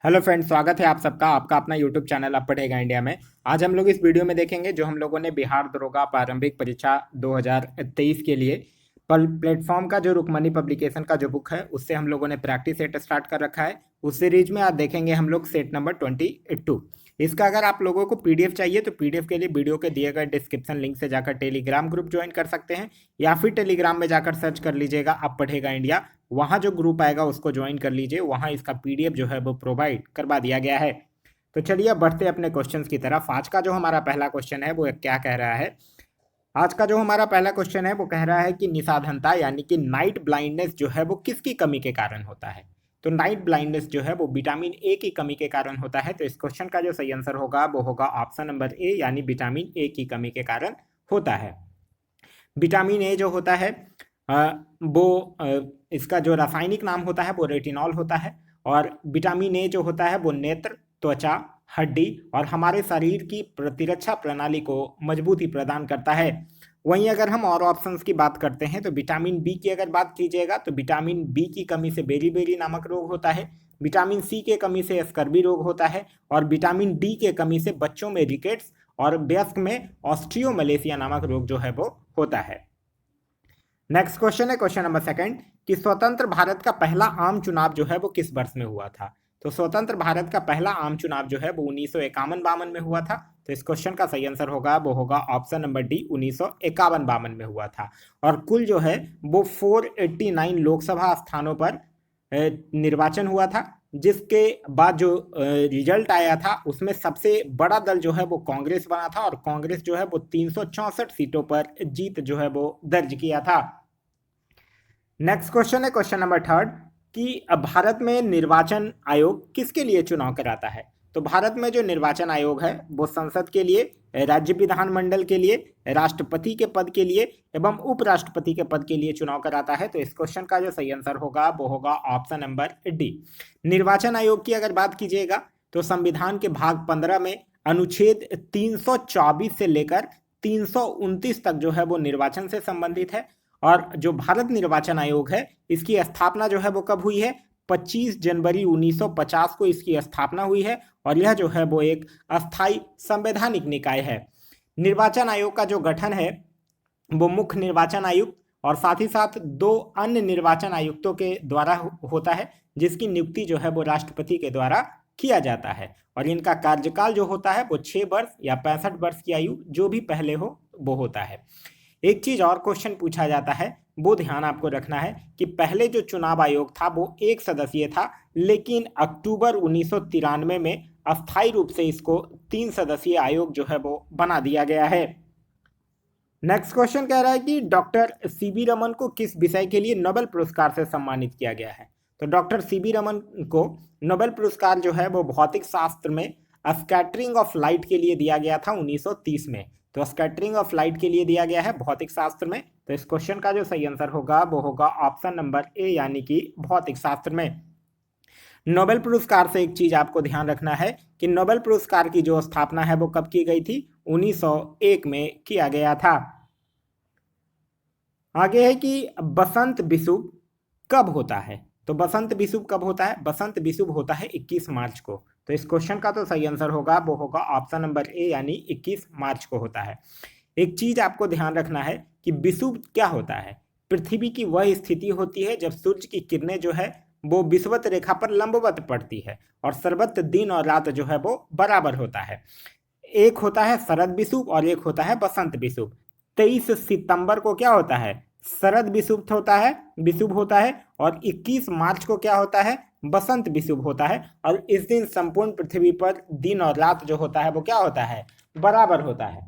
Hello friends, स्वागत है आप सबका आपका अपना यूट्यूब चैनल अब पढ़ेगा इंडिया में। आज हम लोग इस वीडियो में देखेंगे जो हम लोगों ने बिहार दरोगा प्रारंभिक परीक्षा 2023 के लिए प्लेटफॉर्म का जो रुकमनी पब्लिकेशन का जो बुक है उससे हम लोगों ने प्रैक्टिस सेट स्टार्ट कर रखा है। उस सीरीज में आज देखेंगे हम लोग सेट नंबर 22। इसका अगर आप लोगों को पीडीएफ चाहिए तो पीडीएफ के लिए वीडियो के दिए गए डिस्क्रिप्शन लिंक से जाकर टेलीग्राम ग्रुप ज्वाइन कर सकते हैं, या फिर टेलीग्राम में जाकर सर्च कर लीजिएगा अब पढ़ेगा इंडिया। वहाँ जो ग्रुप आएगा उसको ज्वाइन कर लीजिए, वहाँ इसका पीडीएफ जो है वो प्रोवाइड करवा दिया गया है। तो चलिए अब बढ़ते अपने क्वेश्चंस की तरफ। आज का जो हमारा पहला क्वेश्चन है वो क्या कह रहा है। आज का जो हमारा पहला क्वेश्चन है वो कह रहा है कि निसाधनता यानी कि नाइट ब्लाइंडनेस जो है वो किसकी कमी के कारण होता है। तो नाइट ब्लाइंडनेस जो है वो विटामिन ए की कमी के कारण होता है। तो इस क्वेश्चन का जो सही आंसर होगा वो होगा ऑप्शन नंबर ए, यानी विटामिन ए की कमी के कारण होता है। विटामिन ए जो होता है वो इसका जो रासायनिक नाम होता है वो रेटिनॉल होता है। और विटामिन ए जो होता है वो नेत्र, त्वचा, हड्डी और हमारे शरीर की प्रतिरक्षा प्रणाली को मजबूती प्रदान करता है। वहीं अगर हम और ऑप्शंस की बात करते हैं तो विटामिन बी की अगर बात कीजिएगा तो विटामिन बी की कमी से बेरी नामक रोग होता है, विटामिन सी के कमी से स्कर्वी रोग होता है, और विटामिन डी के कमी से बच्चों में रिकेट्स और वयस्क में ऑस्ट्रियोमलेशिया नामक रोग जो है वो होता है। नेक्स्ट क्वेश्चन है क्वेश्चन नंबर सेकंड कि स्वतंत्र भारत का पहला आम चुनाव जो है वो किस वर्ष में हुआ था। तो स्वतंत्र भारत का पहला आम चुनाव जो है वो 1951-52 में हुआ था। तो इस क्वेश्चन का सही आंसर होगा वो होगा ऑप्शन नंबर डी, 1951-52 में हुआ था। और कुल जो है वो 489 लोकसभा स्थानों पर निर्वाचन हुआ था, जिसके बाद जो रिजल्ट आया था उसमें सबसे बड़ा दल जो है वो कांग्रेस बना था, और कांग्रेस जो है वो 364 सीटों पर जीत जो है वो दर्ज किया था। नेक्स्ट क्वेश्चन है क्वेश्चन नंबर थर्ड कि भारत में निर्वाचन आयोग किसके लिए चुनाव कराता है। तो भारत में जो निर्वाचन आयोग है वो संसद के लिए, राज्य विधानमंडल के लिए, राष्ट्रपति के पद के लिए एवं उपराष्ट्रपति के पद के लिए चुनाव कराता है। तो इस क्वेश्चन का जो सही आंसर होगा वो होगा ऑप्शन नंबर डी। निर्वाचन आयोग की अगर बात कीजिएगा तो संविधान के भाग 15 में अनुच्छेद 324 से लेकर 329 तक जो है वो निर्वाचन से संबंधित है। और जो भारत निर्वाचन आयोग है इसकी स्थापना जो है वो कब हुई है, 25 जनवरी 1950 को इसकी स्थापना हुई है। और यह जो है वो एक अस्थाई संवैधानिक निकाय है। निर्वाचन आयोग का जो गठन है वो मुख्य निर्वाचन आयुक्त और साथ ही साथ दो अन्य निर्वाचन आयुक्तों के द्वारा होता है, जिसकी नियुक्ति जो है वो राष्ट्रपति के द्वारा किया जाता है। और इनका कार्यकाल जो होता है वो 6 वर्ष या 65 वर्ष की आयु जो भी पहले हो वो होता है। एक चीज और क्वेश्चन पूछा जाता है, वो ध्यान आपको रखना है कि पहले जो चुनाव आयोग था वो एक सदस्यीय था, लेकिन अक्टूबर 1993 में अस्थायी रूप से इसको 3 सदस्यीय आयोग जो है वो बना दिया गया है। नेक्स्ट क्वेश्चन कह रहा है कि डॉक्टर सीवी रमन को किस विषय के लिए नोबेल पुरस्कार से सम्मानित किया गया है। तो डॉक्टर सीवी रमन को नोबेल पुरस्कार जो है वो भौतिक शास्त्र में स्कैटरिंग ऑफ लाइट के लिए दिया गया था 1930 में। तो स्कैटरिंग ऑफ लाइट के लिए दिया गया है भौतिक शास्त्र में। तो इस क्वेश्चन का जो सही आंसर होगा वो होगा ऑप्शन नंबर ए, यानी कि भौतिक शास्त्र में। नोबेल पुरस्कार से एक चीज आपको ध्यान रखना है कि नोबेल पुरस्कार की जो स्थापना है वो कब की गई थी, 1901 में किया गया था। आगे है कि बसंत विषुव कब होता है। तो बसंत विषुव कब होता है, बसंत विषुव होता है 21 मार्च को। तो इस क्वेश्चन का तो सही आंसर होगा वो होगा ऑप्शन नंबर ए, यानी 21 मार्च को होता है। एक चीज आपको ध्यान रखना है कि विषुव क्या होता है। पृथ्वी की वह स्थिति होती है जब सूर्य की किरणें जो है वो विषुवत रेखा पर लंबवत पड़ती है और सर्वत्र दिन और रात जो है वो बराबर होता है। एक होता है शरद विषुव और एक होता है बसंत विषुव। 23 सितंबर को क्या होता है, शरद विषुव होता है, विषुव होता है। और 21 मार्च को क्या होता है, बसंत विषुव होता है। और इस दिन संपूर्ण पृथ्वी पर दिन और रात जो होता है वो क्या होता है, बराबर होता है।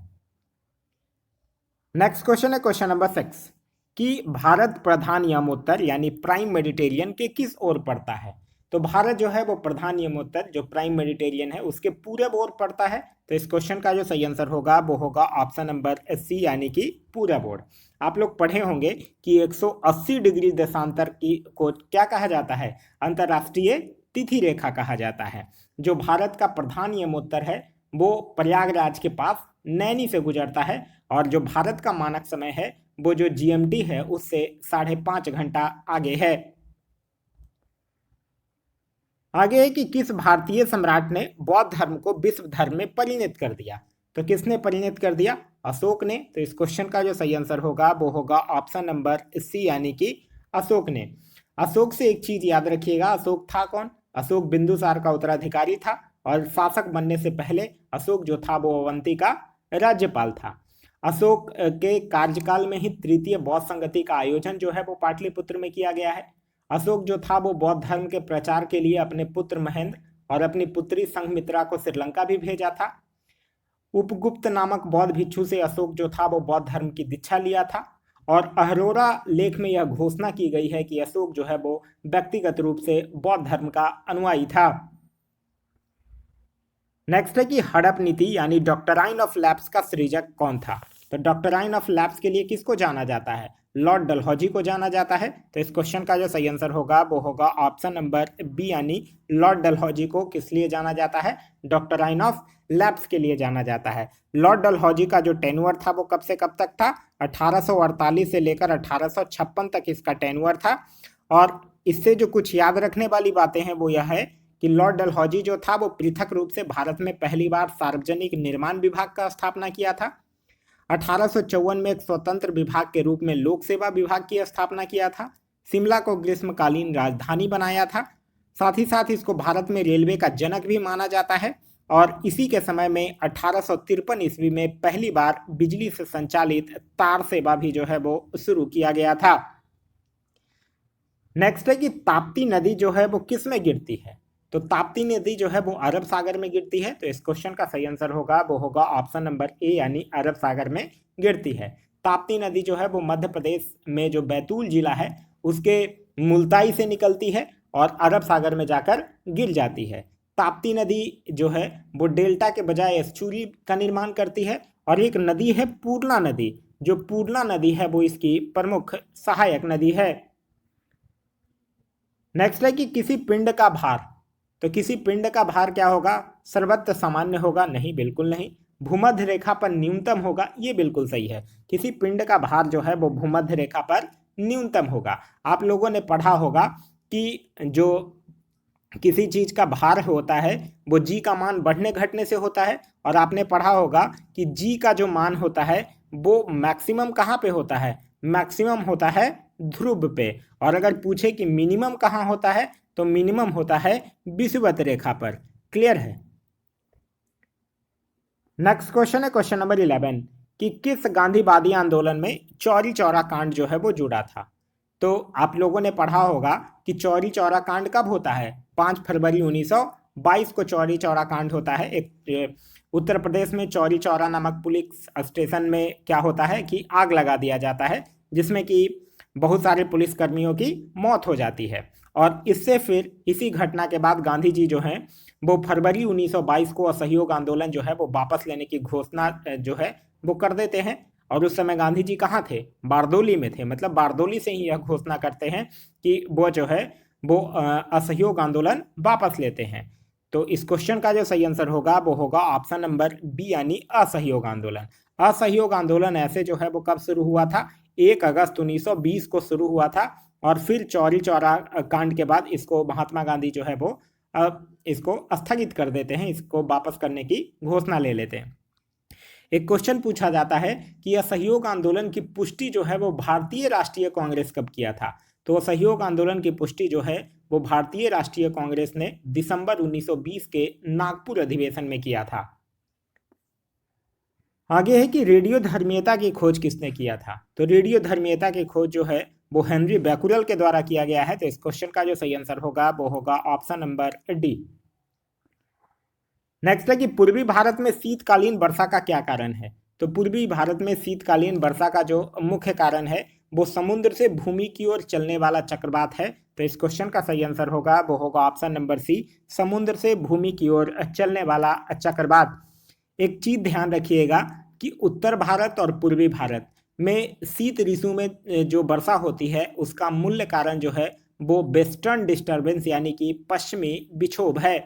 नेक्स्ट क्वेश्चन है क्वेश्चन नंबर 6 कि भारत प्रधान यमोत्तर यानी प्राइम मेडिटेरियन के किस ओर पड़ता है। तो भारत जो है वो प्रधान यमोत्तर जो प्राइम मेडिटेरियन है उसके पूरब ओर पड़ता है। तो इस क्वेश्चन का जो सही आंसर होगा वो होगा ऑप्शन नंबर सी, यानी कि पूरब ओर। आप लोग पढ़े होंगे कि 180 डिग्री देशांतर की को क्या कहा जाता है, अंतर्राष्ट्रीय तिथि रेखा कहा जाता है। जो भारत का प्रधान यमोत्तर है वो प्रयागराज के पास नैनी से गुजरता है। और जो भारत का मानक समय है वो जो जीएमटी है उससे 5.5 घंटा आगे है। आगे है कि किस भारतीय सम्राट ने बौद्ध धर्म को विश्व धर्म में परिणत कर दिया। तो किसने परिणत कर दिया? अशोक ने। तो इस क्वेश्चन का जो सही आंसर होगा वो होगा ऑप्शन नंबर सी, यानी कि अशोक ने। अशोक से एक चीज याद रखिएगा, अशोक था कौन? अशोक बिंदुसार का उत्तराधिकारी था और शासक बनने से पहले अशोक जो था वो अवंती का राज्यपाल था। अशोक के कार्यकाल में ही तृतीय बौद्ध संगति का आयोजन जो है वो पाटलिपुत्र में किया गया है। अशोक जो था वो बौद्ध धर्म के प्रचार के लिए अपने पुत्र महेंद्र और अपनी पुत्री संघमित्रा को श्रीलंका भी भेजा था। उपगुप्त नामक बौद्ध भिक्षु से अशोक जो था वो बौद्ध धर्म की दीक्षा लिया था। और अहरोरा लेख में यह घोषणा की गई है कि अशोक जो है वो व्यक्तिगत रूप से बौद्ध धर्म का अनुयायी था। नेक्स्ट है कि हड़प नीति यानी डॉक्टराइन ऑफ लैप्स का सृजक कौन था? तो डॉक्टराइन ऑफ लैप्स के लिए किसको जाना जाता है? लॉर्ड डलहौजी को जाना जाता है। तो इस क्वेश्चन का जो सही आंसर होगा वो होगा ऑप्शन नंबर बी, यानी लॉर्ड डलहौजी को किस लिए जाना जाता है? डॉक्टराइन ऑफ लैप्स के लिए जाना जाता है। लॉर्ड डलहौजी का जो टेन्योर था वो कब से कब तक था? 1848 से लेकर 1856 तक इसका टेन्योर था। और इससे जो कुछ याद रखने वाली बातें हैं वो यह है कि लॉर्ड डलहौजी जो था वो पृथक रूप से भारत में पहली बार सार्वजनिक निर्माण विभाग का स्थापना किया था। 1854 में एक स्वतंत्र विभाग के रूप में लोक सेवा विभाग की स्थापना किया था। शिमला को ग्रीष्मकालीन राजधानी बनाया था। साथ ही साथ इसको भारत में रेलवे का जनक भी माना जाता है। और इसी के समय में 1853 ईस्वी में पहली बार बिजली से संचालित तार सेवा भी जो है वो शुरू किया गया था। नेक्स्ट है कि ताप्ती नदी जो है वो किस में गिरती है? तो ताप्ती नदी जो है वो अरब सागर में गिरती है। तो इस क्वेश्चन का सही आंसर होगा वो होगा ऑप्शन नंबर ए, यानी अरब सागर में गिरती है। ताप्ती नदी जो है वो मध्य प्रदेश में जो बैतूल जिला है उसके मुल्ताई से निकलती है और अरब सागर में जाकर गिर जाती है। ताप्ती नदी जो है वो डेल्टा के बजाय एस्चुरी का निर्माण करती है। और एक नदी है पूर्णा नदी, जो पूर्णा नदी है वो इसकी प्रमुख सहायक नदी है। नेक्स्ट है कि किसी पिंड का भार। तो किसी पिंड का भार क्या होगा? सर्वत्र सामान्य होगा? नहीं, बिल्कुल नहीं। भूमध्य रेखा पर न्यूनतम होगा? ये बिल्कुल सही है। किसी पिंड का भार जो है वो भूमध्य रेखा पर न्यूनतम होगा। आप लोगों ने पढ़ा होगा कि जो किसी चीज का भार होता है वो जी का मान बढ़ने घटने से होता है। और आपने पढ़ा होगा कि जी का जो मान होता है वो मैक्सिमम कहाँ पे होता है? मैक्सिमम होता है ध्रुव पे। और अगर पूछे कि मिनिमम कहाँ होता है तो मिनिमम होता है विषुवत रेखा पर। क्लियर है? नेक्स्ट क्वेश्चन है क्वेश्चन नंबर 11 कि किस गांधीवादी आंदोलन में चौरी चौरा कांड जो है वो जुड़ा था? तो आप लोगों ने पढ़ा होगा कि चौरी चौरा कांड कब होता है? 5 फरवरी 1922 को चौरी चौरा कांड होता है। एक उत्तर प्रदेश में चौरी चौरा नामक पुलिस स्टेशन में क्या होता है कि आग लगा दिया जाता है, जिसमें कि बहुत सारे पुलिसकर्मियों की मौत हो जाती है। और इससे फिर इसी घटना के बाद गांधी जी जो हैं वो फरवरी 1922 को असहयोग आंदोलन जो है वो वापस लेने की घोषणा जो है वो कर देते हैं। और उस समय गांधी जी कहाँ थे? बारदोली में थे। मतलब बारदोली से ही यह घोषणा करते हैं कि वो जो है वो असहयोग आंदोलन वापस लेते हैं। तो इस क्वेश्चन का जो सही आंसर होगा वो होगा ऑप्शन नंबर बी, यानी असहयोग आंदोलन। असहयोग आंदोलन ऐसे जो है वो कब शुरू हुआ था? 1 अगस्त 1920 को शुरू हुआ था। और फिर चौरी चौरा कांड के बाद इसको महात्मा गांधी जो है वो इसको स्थगित कर देते हैं, इसको वापस करने की घोषणा ले लेते हैं। एक क्वेश्चन पूछा जाता है कि असहयोग आंदोलन की पुष्टि जो है वो भारतीय राष्ट्रीय कांग्रेस कब किया था? तो असहयोग आंदोलन की पुष्टि जो है वो भारतीय राष्ट्रीय कांग्रेस ने दिसंबर 1920 के नागपुर अधिवेशन में किया था। आगे है कि रेडियो धर्मीयता की खोज किसने किया था? तो रेडियो धर्मीयता की खोज जो है वो हेनरी बैकुरल के द्वारा किया गया है। तो इस क्वेश्चन का जो सही आंसर होगा वो होगा ऑप्शन नंबर डी। नेक्स्ट है कि पूर्वी भारत में शीतकालीन वर्षा का क्या कारण है? तो पूर्वी भारत में शीतकालीन वर्षा का जो मुख्य कारण है वो समुद्र से भूमि की ओर चलने वाला चक्रवात है। तो इस क्वेश्चन का सही आंसर होगा वो होगा ऑप्शन नंबर सी, समुद्र से भूमि की ओर चलने वाला चक्रवात। एक चीज ध्यान रखिएगा कि उत्तर भारत और पूर्वी भारत में शीत ऋतु में जो वर्षा होती है उसका मूल्य कारण जो है वो वेस्टर्न डिस्टर्बेंस यानी कि पश्चिमी विक्षोभ है।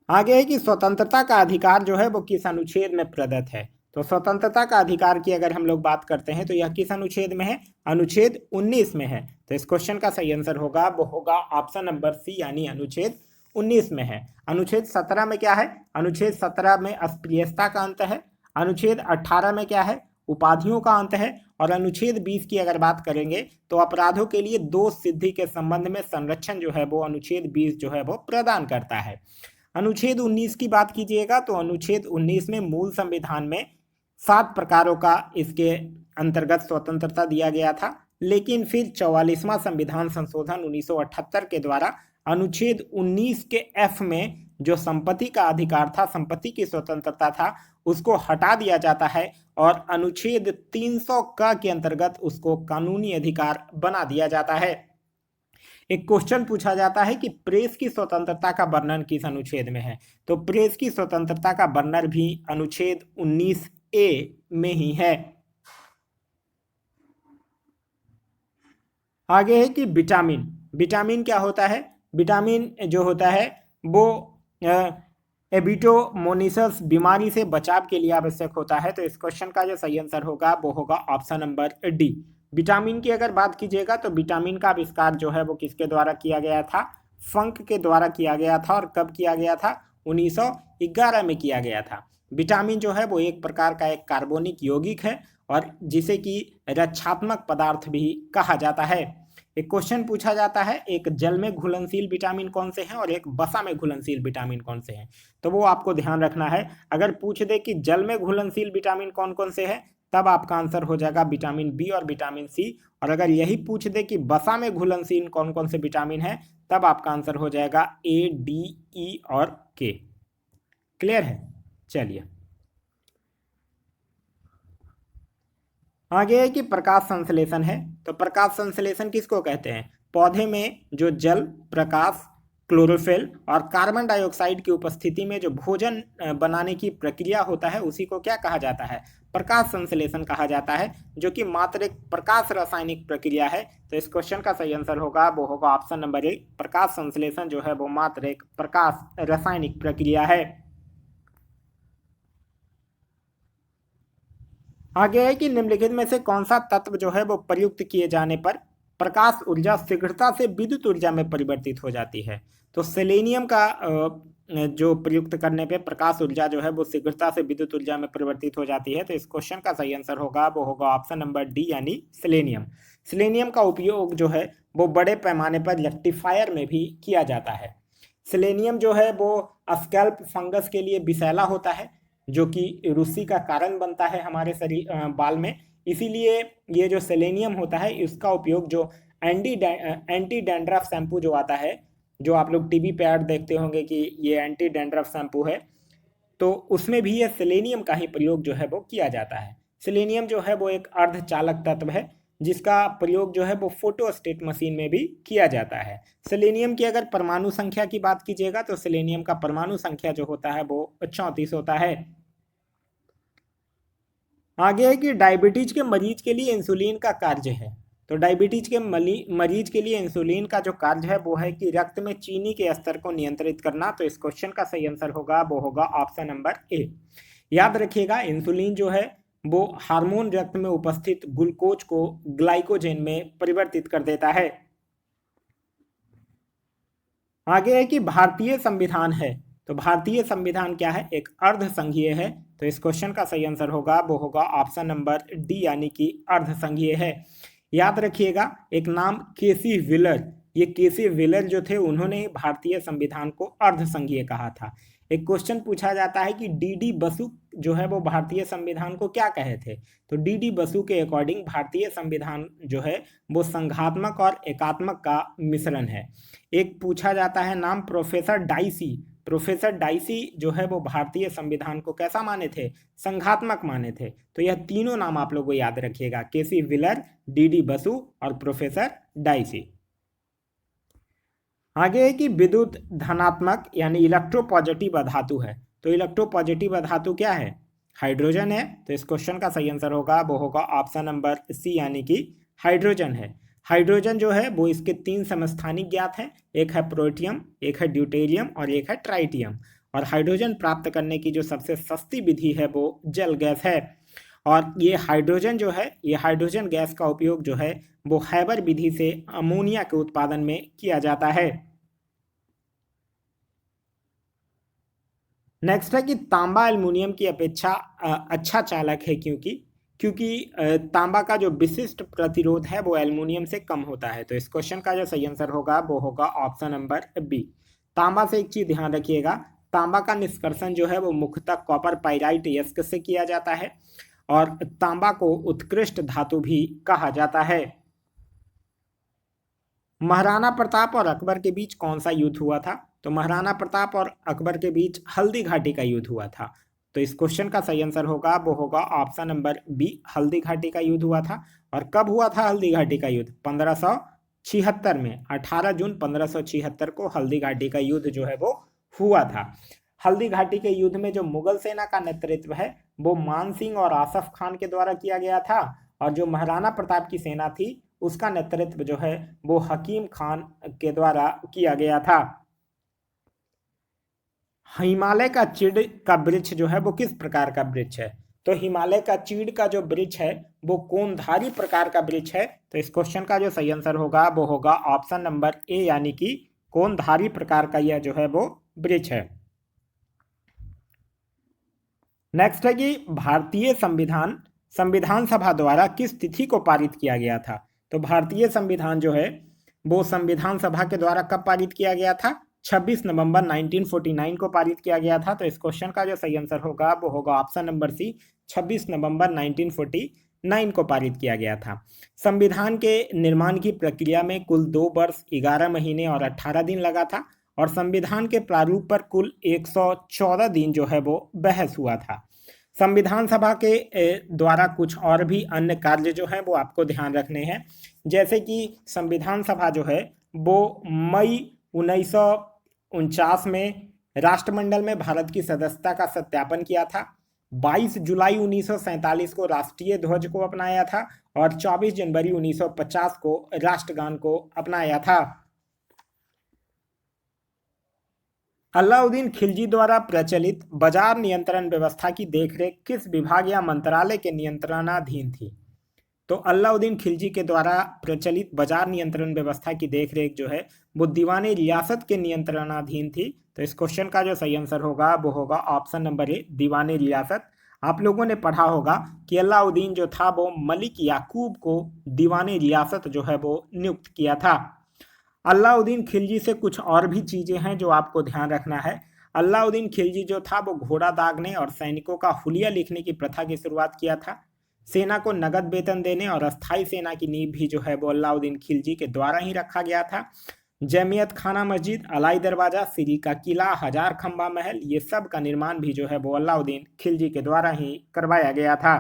आगे है कि स्वतंत्रता का अधिकार जो है वो किस अनुच्छेद में प्रदत्त है? तो स्वतंत्रता का अधिकार की अगर हम लोग बात करते हैं तो यह किस अनुच्छेद में है? अनुच्छेद 19 में है। तो इस क्वेश्चन का सही आंसर होगा वो होगा ऑप्शन नंबर सी, यानी अनुच्छेद 19 में है। अनुच्छेद 17 में क्या है? अनुच्छेद 17 में अस्पृश्यता का अंत है। अनुच्छेद 18 में क्या है? उपाधियों का अंत है। और अनुच्छेद 20 की अगर बात करेंगे तो अपराधों के लिए दोष सिद्धि के संबंध में संरक्षण जो है वो अनुच्छेद 20 जो है वो प्रदान करता है। अनुच्छेद 19 की बात कीजिएगा तो अनुच्छेद 19 में मूल संविधान में 7 प्रकारों का इसके अंतर्गत स्वतंत्रता दिया गया था, लेकिन फिर 44वां संविधान संशोधन 1978 के द्वारा अनुच्छेद 19 के एफ में जो संपत्ति का अधिकार था, संपत्ति की स्वतंत्रता था, उसको हटा दिया जाता है और अनुच्छेद 300 क के अंतर्गत उसको कानूनी अधिकार बना दिया जाता है। एक क्वेश्चन पूछा जाता है कि प्रेस की स्वतंत्रता का वर्णन किस अनुच्छेद में है? तो प्रेस की स्वतंत्रता का वर्णन भी अनुच्छेद 19A में ही है। आगे है कि विटामिन। विटामिन क्या होता है? विटामिन जो होता है वो एबिटोमोनिसस बीमारी से बचाव के लिए आवश्यक होता है। तो इस क्वेश्चन का जो सही आंसर होगा वो होगा ऑप्शन नंबर डी। विटामिन की अगर बात कीजिएगा तो विटामिन का आविष्कार जो है वो किसके द्वारा किया गया था? फंक के द्वारा किया गया था। और कब किया गया था? 1911 में किया गया था। विटामिन जो है वो एक प्रकार का एक कार्बनिक यौगिक है और जिसे कि रक्षात्मक पदार्थ भी कहा जाता है। एक क्वेश्चन पूछा जाता है, एक जल में घुलनशील विटामिन कौन से हैं और एक वसा में घुलनशील विटामिन कौन से हैं? तो वो आपको ध्यान रखना है। अगर पूछ दे कि जल में घुलनशील विटामिन कौन कौन से हैं, तब आपका आंसर हो जाएगा विटामिन बी और विटामिन सी। और अगर यही पूछ दे कि वसा में घुलनशील कौन कौन से विटामिन है, तब आपका आंसर हो जाएगा ए, डी, ई और के। क्लियर है? चलिए आगे है कि प्रकाश संश्लेषण है। तो प्रकाश संश्लेषण किसको कहते हैं? पौधे में जो जल, प्रकाश, क्लोरोफिल और कार्बन डाइऑक्साइड की उपस्थिति में जो भोजन बनाने की प्रक्रिया होता है, उसी को क्या कहा जाता है? प्रकाश संश्लेषण कहा जाता है, जो कि मात्र एक प्रकाश रासायनिक प्रक्रिया है। तो इस क्वेश्चन का सही आंसर होगा वो होगा ऑप्शन नंबर ए। प्रकाश संश्लेषण जो है वो मात्र एक प्रकाश रासायनिक प्रक्रिया है। आगे है कि निम्नलिखित में से कौन सा तत्व जो है वो प्रयुक्त किए जाने पर प्रकाश ऊर्जा शीघ्रता से विद्युत ऊर्जा में परिवर्तित हो जाती है? तो सेलेनियम का जो प्रयुक्त करने पे प्रकाश ऊर्जा जो है वो शीघ्रता से विद्युत ऊर्जा में परिवर्तित हो जाती है। तो इस क्वेश्चन का सही आंसर होगा वो होगा ऑप्शन नंबर डी, यानी सेलेनियम। सेलेनियम का उपयोग जो है वो बड़े पैमाने पर रेक्टिफायर में भी किया जाता है। सेलेनियम जो है वो स्कैल्प फंगस के लिए विषैला होता है, जो कि रुस्सी का कारण बनता है हमारे शरीर बाल में। इसीलिए ये जो सेलेनियम होता है इसका उपयोग जो एंटी डैंड्रफ शैम्पू जो आता है, जो आप लोग टीवी पे ऐड देखते होंगे कि ये एंटी डैंड्रफ शैम्पू है, तो उसमें भी ये सेलेनियम का ही प्रयोग जो है वो किया जाता है। सेलेनियम जो है वो एक अर्धचालक तत्व है, जिसका प्रयोग जो है वो फोटोस्टेट मशीन में भी किया जाता है। सेलेनियम की अगर परमाणु संख्या की बात कीजिएगा तो सेलेनियम का परमाणु संख्या जो होता है वो 34 होता है। आगे है कि डायबिटीज के मरीज के लिए इंसुलिन का कार्य है। तो डायबिटीज के मरीज के लिए इंसुलिन का जो कार्य है वो है कि रक्त में चीनी के स्तर को नियंत्रित करना। तो इस क्वेश्चन का सही आंसर होगा वो होगा ऑप्शन नंबर ए। याद रखिएगा, इंसुलिन जो है वो हार्मोन रक्त में उपस्थित ग्लूकोज को ग्लाइकोजेन में परिवर्तित कर देता है। आगे है कि भारतीय संविधान है। तो भारतीय संविधान क्या है? एक अर्ध संघीय है। तो इस क्वेश्चन का सही आंसर होगा वो होगा ऑप्शन नंबर डी, यानी कि अर्ध संघीय है। याद रखिएगा, एक नाम केसी व्हीलर, ये केसी व्हीलर जो थे उन्होंने भारतीय संविधान को अर्ध संघीय कहा था। एक क्वेश्चन पूछा जाता है कि डी बसु जो है वो भारतीय संविधान को क्या कहे थे? तो डी बसु के अकॉर्डिंग भारतीय संविधान जो है वो संघात्मक और एकात्मक का मिश्रण है। एक पूछा जाता है नाम प्रोफेसर डाइसी। प्रोफेसर डाइसी जो है वो भारतीय संविधान को कैसा माने थे? संघात्मक माने थे। तो यह तीनों नाम आप लोगों को याद रखिएगा, केसी व्हीलर, डी बसु और प्रोफेसर डाइसी। आगे है कि विद्युत धनात्मक यानी इलेक्ट्रोपॉजिटिव धातु है। तो इलेक्ट्रोपॉजिटिव धातु क्या है? हाइड्रोजन है। तो इस क्वेश्चन का सही आंसर होगा वो होगा ऑप्शन नंबर सी, यानी कि हाइड्रोजन है। हाइड्रोजन जो है वो इसके 3 समस्थानिक ज्ञात हैं, एक है प्रोटियम, एक है ड्यूटेरियम और एक है ट्राइटियम। और हाइड्रोजन प्राप्त करने की जो सबसे सस्ती विधि है वो जल गैस है। और ये हाइड्रोजन जो है, ये हाइड्रोजन गैस का उपयोग जो है वो हैबर विधि से अमोनिया के उत्पादन में किया जाता है। नेक्स्ट है कि तांबा एल्युमिनियम की अपेक्षा अच्छा चालक है, क्योंकि तांबा का जो विशिष्ट प्रतिरोध है वो एल्युमिनियम से कम होता है। तो इस क्वेश्चन का जो सही आंसर होगा वो होगा ऑप्शन नंबर बी। तांबा से एक चीज ध्यान रखिएगा, तांबा का निष्कर्षण जो है वो मुख्यतः कॉपर पाइराइट यस्क से किया जाता है और तांबा को उत्कृष्ट धातु भी कहा जाता है। महाराणा प्रताप और अकबर के बीच कौन सा युद्ध हुआ था? तो महाराणा प्रताप और अकबर के बीच हल्दी घाटी का युद्ध हुआ था। तो इस क्वेश्चन का सही आंसर होगा वो होगा option number B, Haldi Ghati का युद्ध हुआ था। और कब हुआ था हल्दी घाटी का युद्ध? 1576 में, 18 जून 1576 को हल्दी घाटी का युद्ध जो है वो हुआ था। हल्दी घाटी के युद्ध में जो मुगल सेना का नेतृत्व है वो मान सिंह और आसफ खान के द्वारा किया गया था, और जो महाराणा प्रताप की सेना थी उसका नेतृत्व जो है वो हकीम खान के द्वारा किया गया था। हिमालय का चीड़ का वृक्ष जो है वो किस प्रकार का वृक्ष है? तो हिमालय का चीड़ का जो वृक्ष है वो कोणधारी प्रकार का वृक्ष है। तो इस क्वेश्चन का जो सही आंसर होगा वो होगा ऑप्शन नंबर ए, यानी कि कोणधारी प्रकार का यह जो है वो वृक्ष है। नेक्स्ट है कि भारतीय संविधान सभा द्वारा किस तिथि को पारित किया गया था? तो भारतीय संविधान जो है वो संविधान सभा के द्वारा कब पारित किया गया था? 26 नवंबर 1949 को पारित किया गया था। तो इस क्वेश्चन का जो सही आंसर होगा वो होगा ऑप्शन नंबर सी, 26 नवंबर 1949 को पारित किया गया था। संविधान के निर्माण की प्रक्रिया में कुल 2 वर्ष 11 महीने और 18 दिन लगा था, और संविधान के प्रारूप पर कुल 114 दिन जो है वो बहस हुआ था। संविधान सभा के द्वारा कुछ और भी अन्य कार्य जो हैं वो आपको ध्यान रखने हैं, जैसे कि संविधान सभा जो है वो मई 1949 में राष्ट्रमंडल में भारत की सदस्यता का सत्यापन किया था, 22 जुलाई 1947 को राष्ट्रीय ध्वज को अपनाया था, और 24 जनवरी 1950 को राष्ट्रगान को अपनाया था। अलाउद्दीन खिलजी द्वारा प्रचलित बाजार नियंत्रण व्यवस्था की देखरेख किस विभाग या मंत्रालय के नियंत्रणाधीन थी? तो अलाउद्दीन खिलजी के द्वारा प्रचलित बाजार नियंत्रण व्यवस्था की देखरेख जो है वो दीवाने रियासत के नियंत्रणाधीन थी। तो इस क्वेश्चन का जो सही आंसर होगा वो होगा ऑप्शन नंबर ए, दीवाने रियासत। आप लोगों ने पढ़ा होगा कि अलाउद्दीन जो था वो मलिक याकूब को दीवाने रियासत जो है वो नियुक्त किया था। अलाउद्दीन खिलजी से कुछ और भी चीजें हैं जो आपको ध्यान रखना है। अलाउद्दीन खिलजी जो था वो घोड़ा दागने और सैनिकों का हुलिया लिखने की प्रथा की शुरुआत किया था। सेना को नगद वेतन देने और अस्थायी सेना की नींव भी जो है वो अलाउद्दीन खिलजी के द्वारा ही रखा गया था। जमियत खाना मस्जिद, अलाई दरवाजा, सिरी का किला, हजार खंबा महल, ये सब का निर्माण भी जो है वो अलाउद्दीन खिलजी के द्वारा ही करवाया गया था।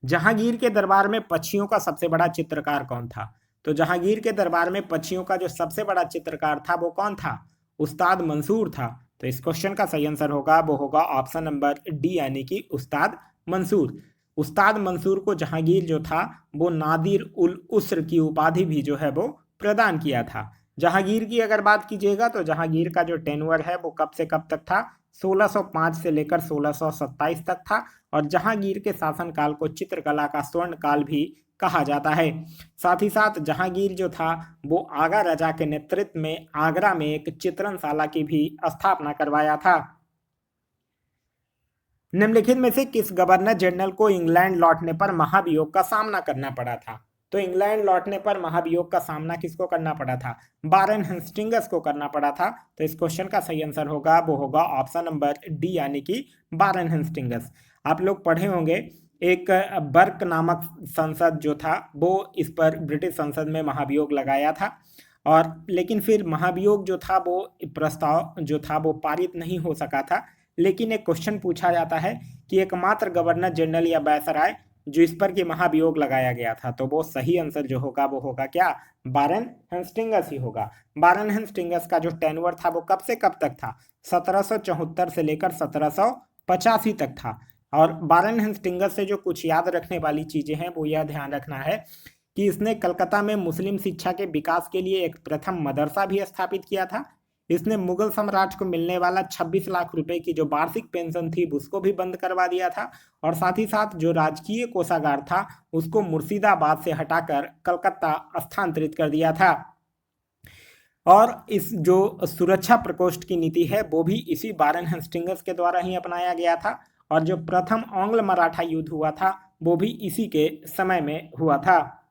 जहांगीर के दरबार में पक्षियों का सबसे बड़ा चित्रकार कौन था? तो जहांगीर के दरबार में पक्षियों का जो सबसे बड़ा चित्रकार था वो कौन था? उस्ताद मंसूर था। तो इस क्वेश्चन का सही आंसर होगा वो होगा ऑप्शन नंबर डी, यानी कि उस्ताद मंसूर। उस्ताद मंसूर को जहांगीर जो था वो नादिर उल उस्र की उपाधि भी जो है वो प्रदान किया था। जहांगीर की अगर बात कीजिएगा तो जहांगीर का जो टेन्योर है वो कब से कब तक था? 1605 से लेकर 1627 तक था, और जहांगीर के शासनकाल को चित्रकला का स्वर्ण काल भी कहा जाता है। साथ ही साथ जहांगीर जो था वो आगा राजा के नेतृत्व में आगरा में एक चित्रणशाला की भी स्थापना करवाया था। निम्नलिखित में से किस गवर्नर जनरल को इंग्लैंड लौटने पर महाभियोग का सामना करना पड़ा था? तो इंग्लैंड लौटने पर महाभियोग का सामना किसको करना पड़ा था? वारेन हेस्टिंग्स को करना पड़ा था। तो इस क्वेश्चन का सही आंसर होगा वो होगा ऑप्शन नंबर डी, यानी कि वारेन हेस्टिंग्स। आप लोग पढ़े होंगे एक बर्क नामक संसद जो था वो इस पर ब्रिटिश संसद में महाभियोग लगाया था, और लेकिन फिर महाभियोग जो था वो प्रस्ताव जो था वो पारित नहीं हो सका था। लेकिन एक क्वेश्चन पूछा जाता है कि एकमात्र गवर्नर जनरल या वायसराय जो इस पर कि महाभियोग लगाया गया था, तो वो सही आंसर जो होगा वो होगा क्या? वारेन हेस्टिंग्स ही होगा। वारेन हेस्टिंग्स का जो टेन्योर था वो कब से कब तक था? 1774 से लेकर 1785 तक था। और वारेन हेस्टिंग्स से जो कुछ याद रखने वाली चीजें हैं वो यह ध्यान रखना है कि इसने कलकत्ता में मुस्लिम शिक्षा के विकास के लिए एक प्रथम मदरसा भी स्थापित किया था। इसने मुगल साम्राज्य को मिलने वाला 26 लाख रुपए की जो वार्षिक पेंशन थी उसको भी बंद करवा दिया था, और साथ ही साथ जो राजकीय कोषागार था उसको मुर्शिदाबाद से हटाकर कलकत्ता स्थानांतरित कर दिया था। और इस जो सुरक्षा प्रकोष्ठ की नीति है वो भी इसी वारेन हेस्टिंग्स के द्वारा ही अपनाया गया था, और जो प्रथम आंग्ल मराठा युद्ध हुआ था वो भी इसी के समय में हुआ था।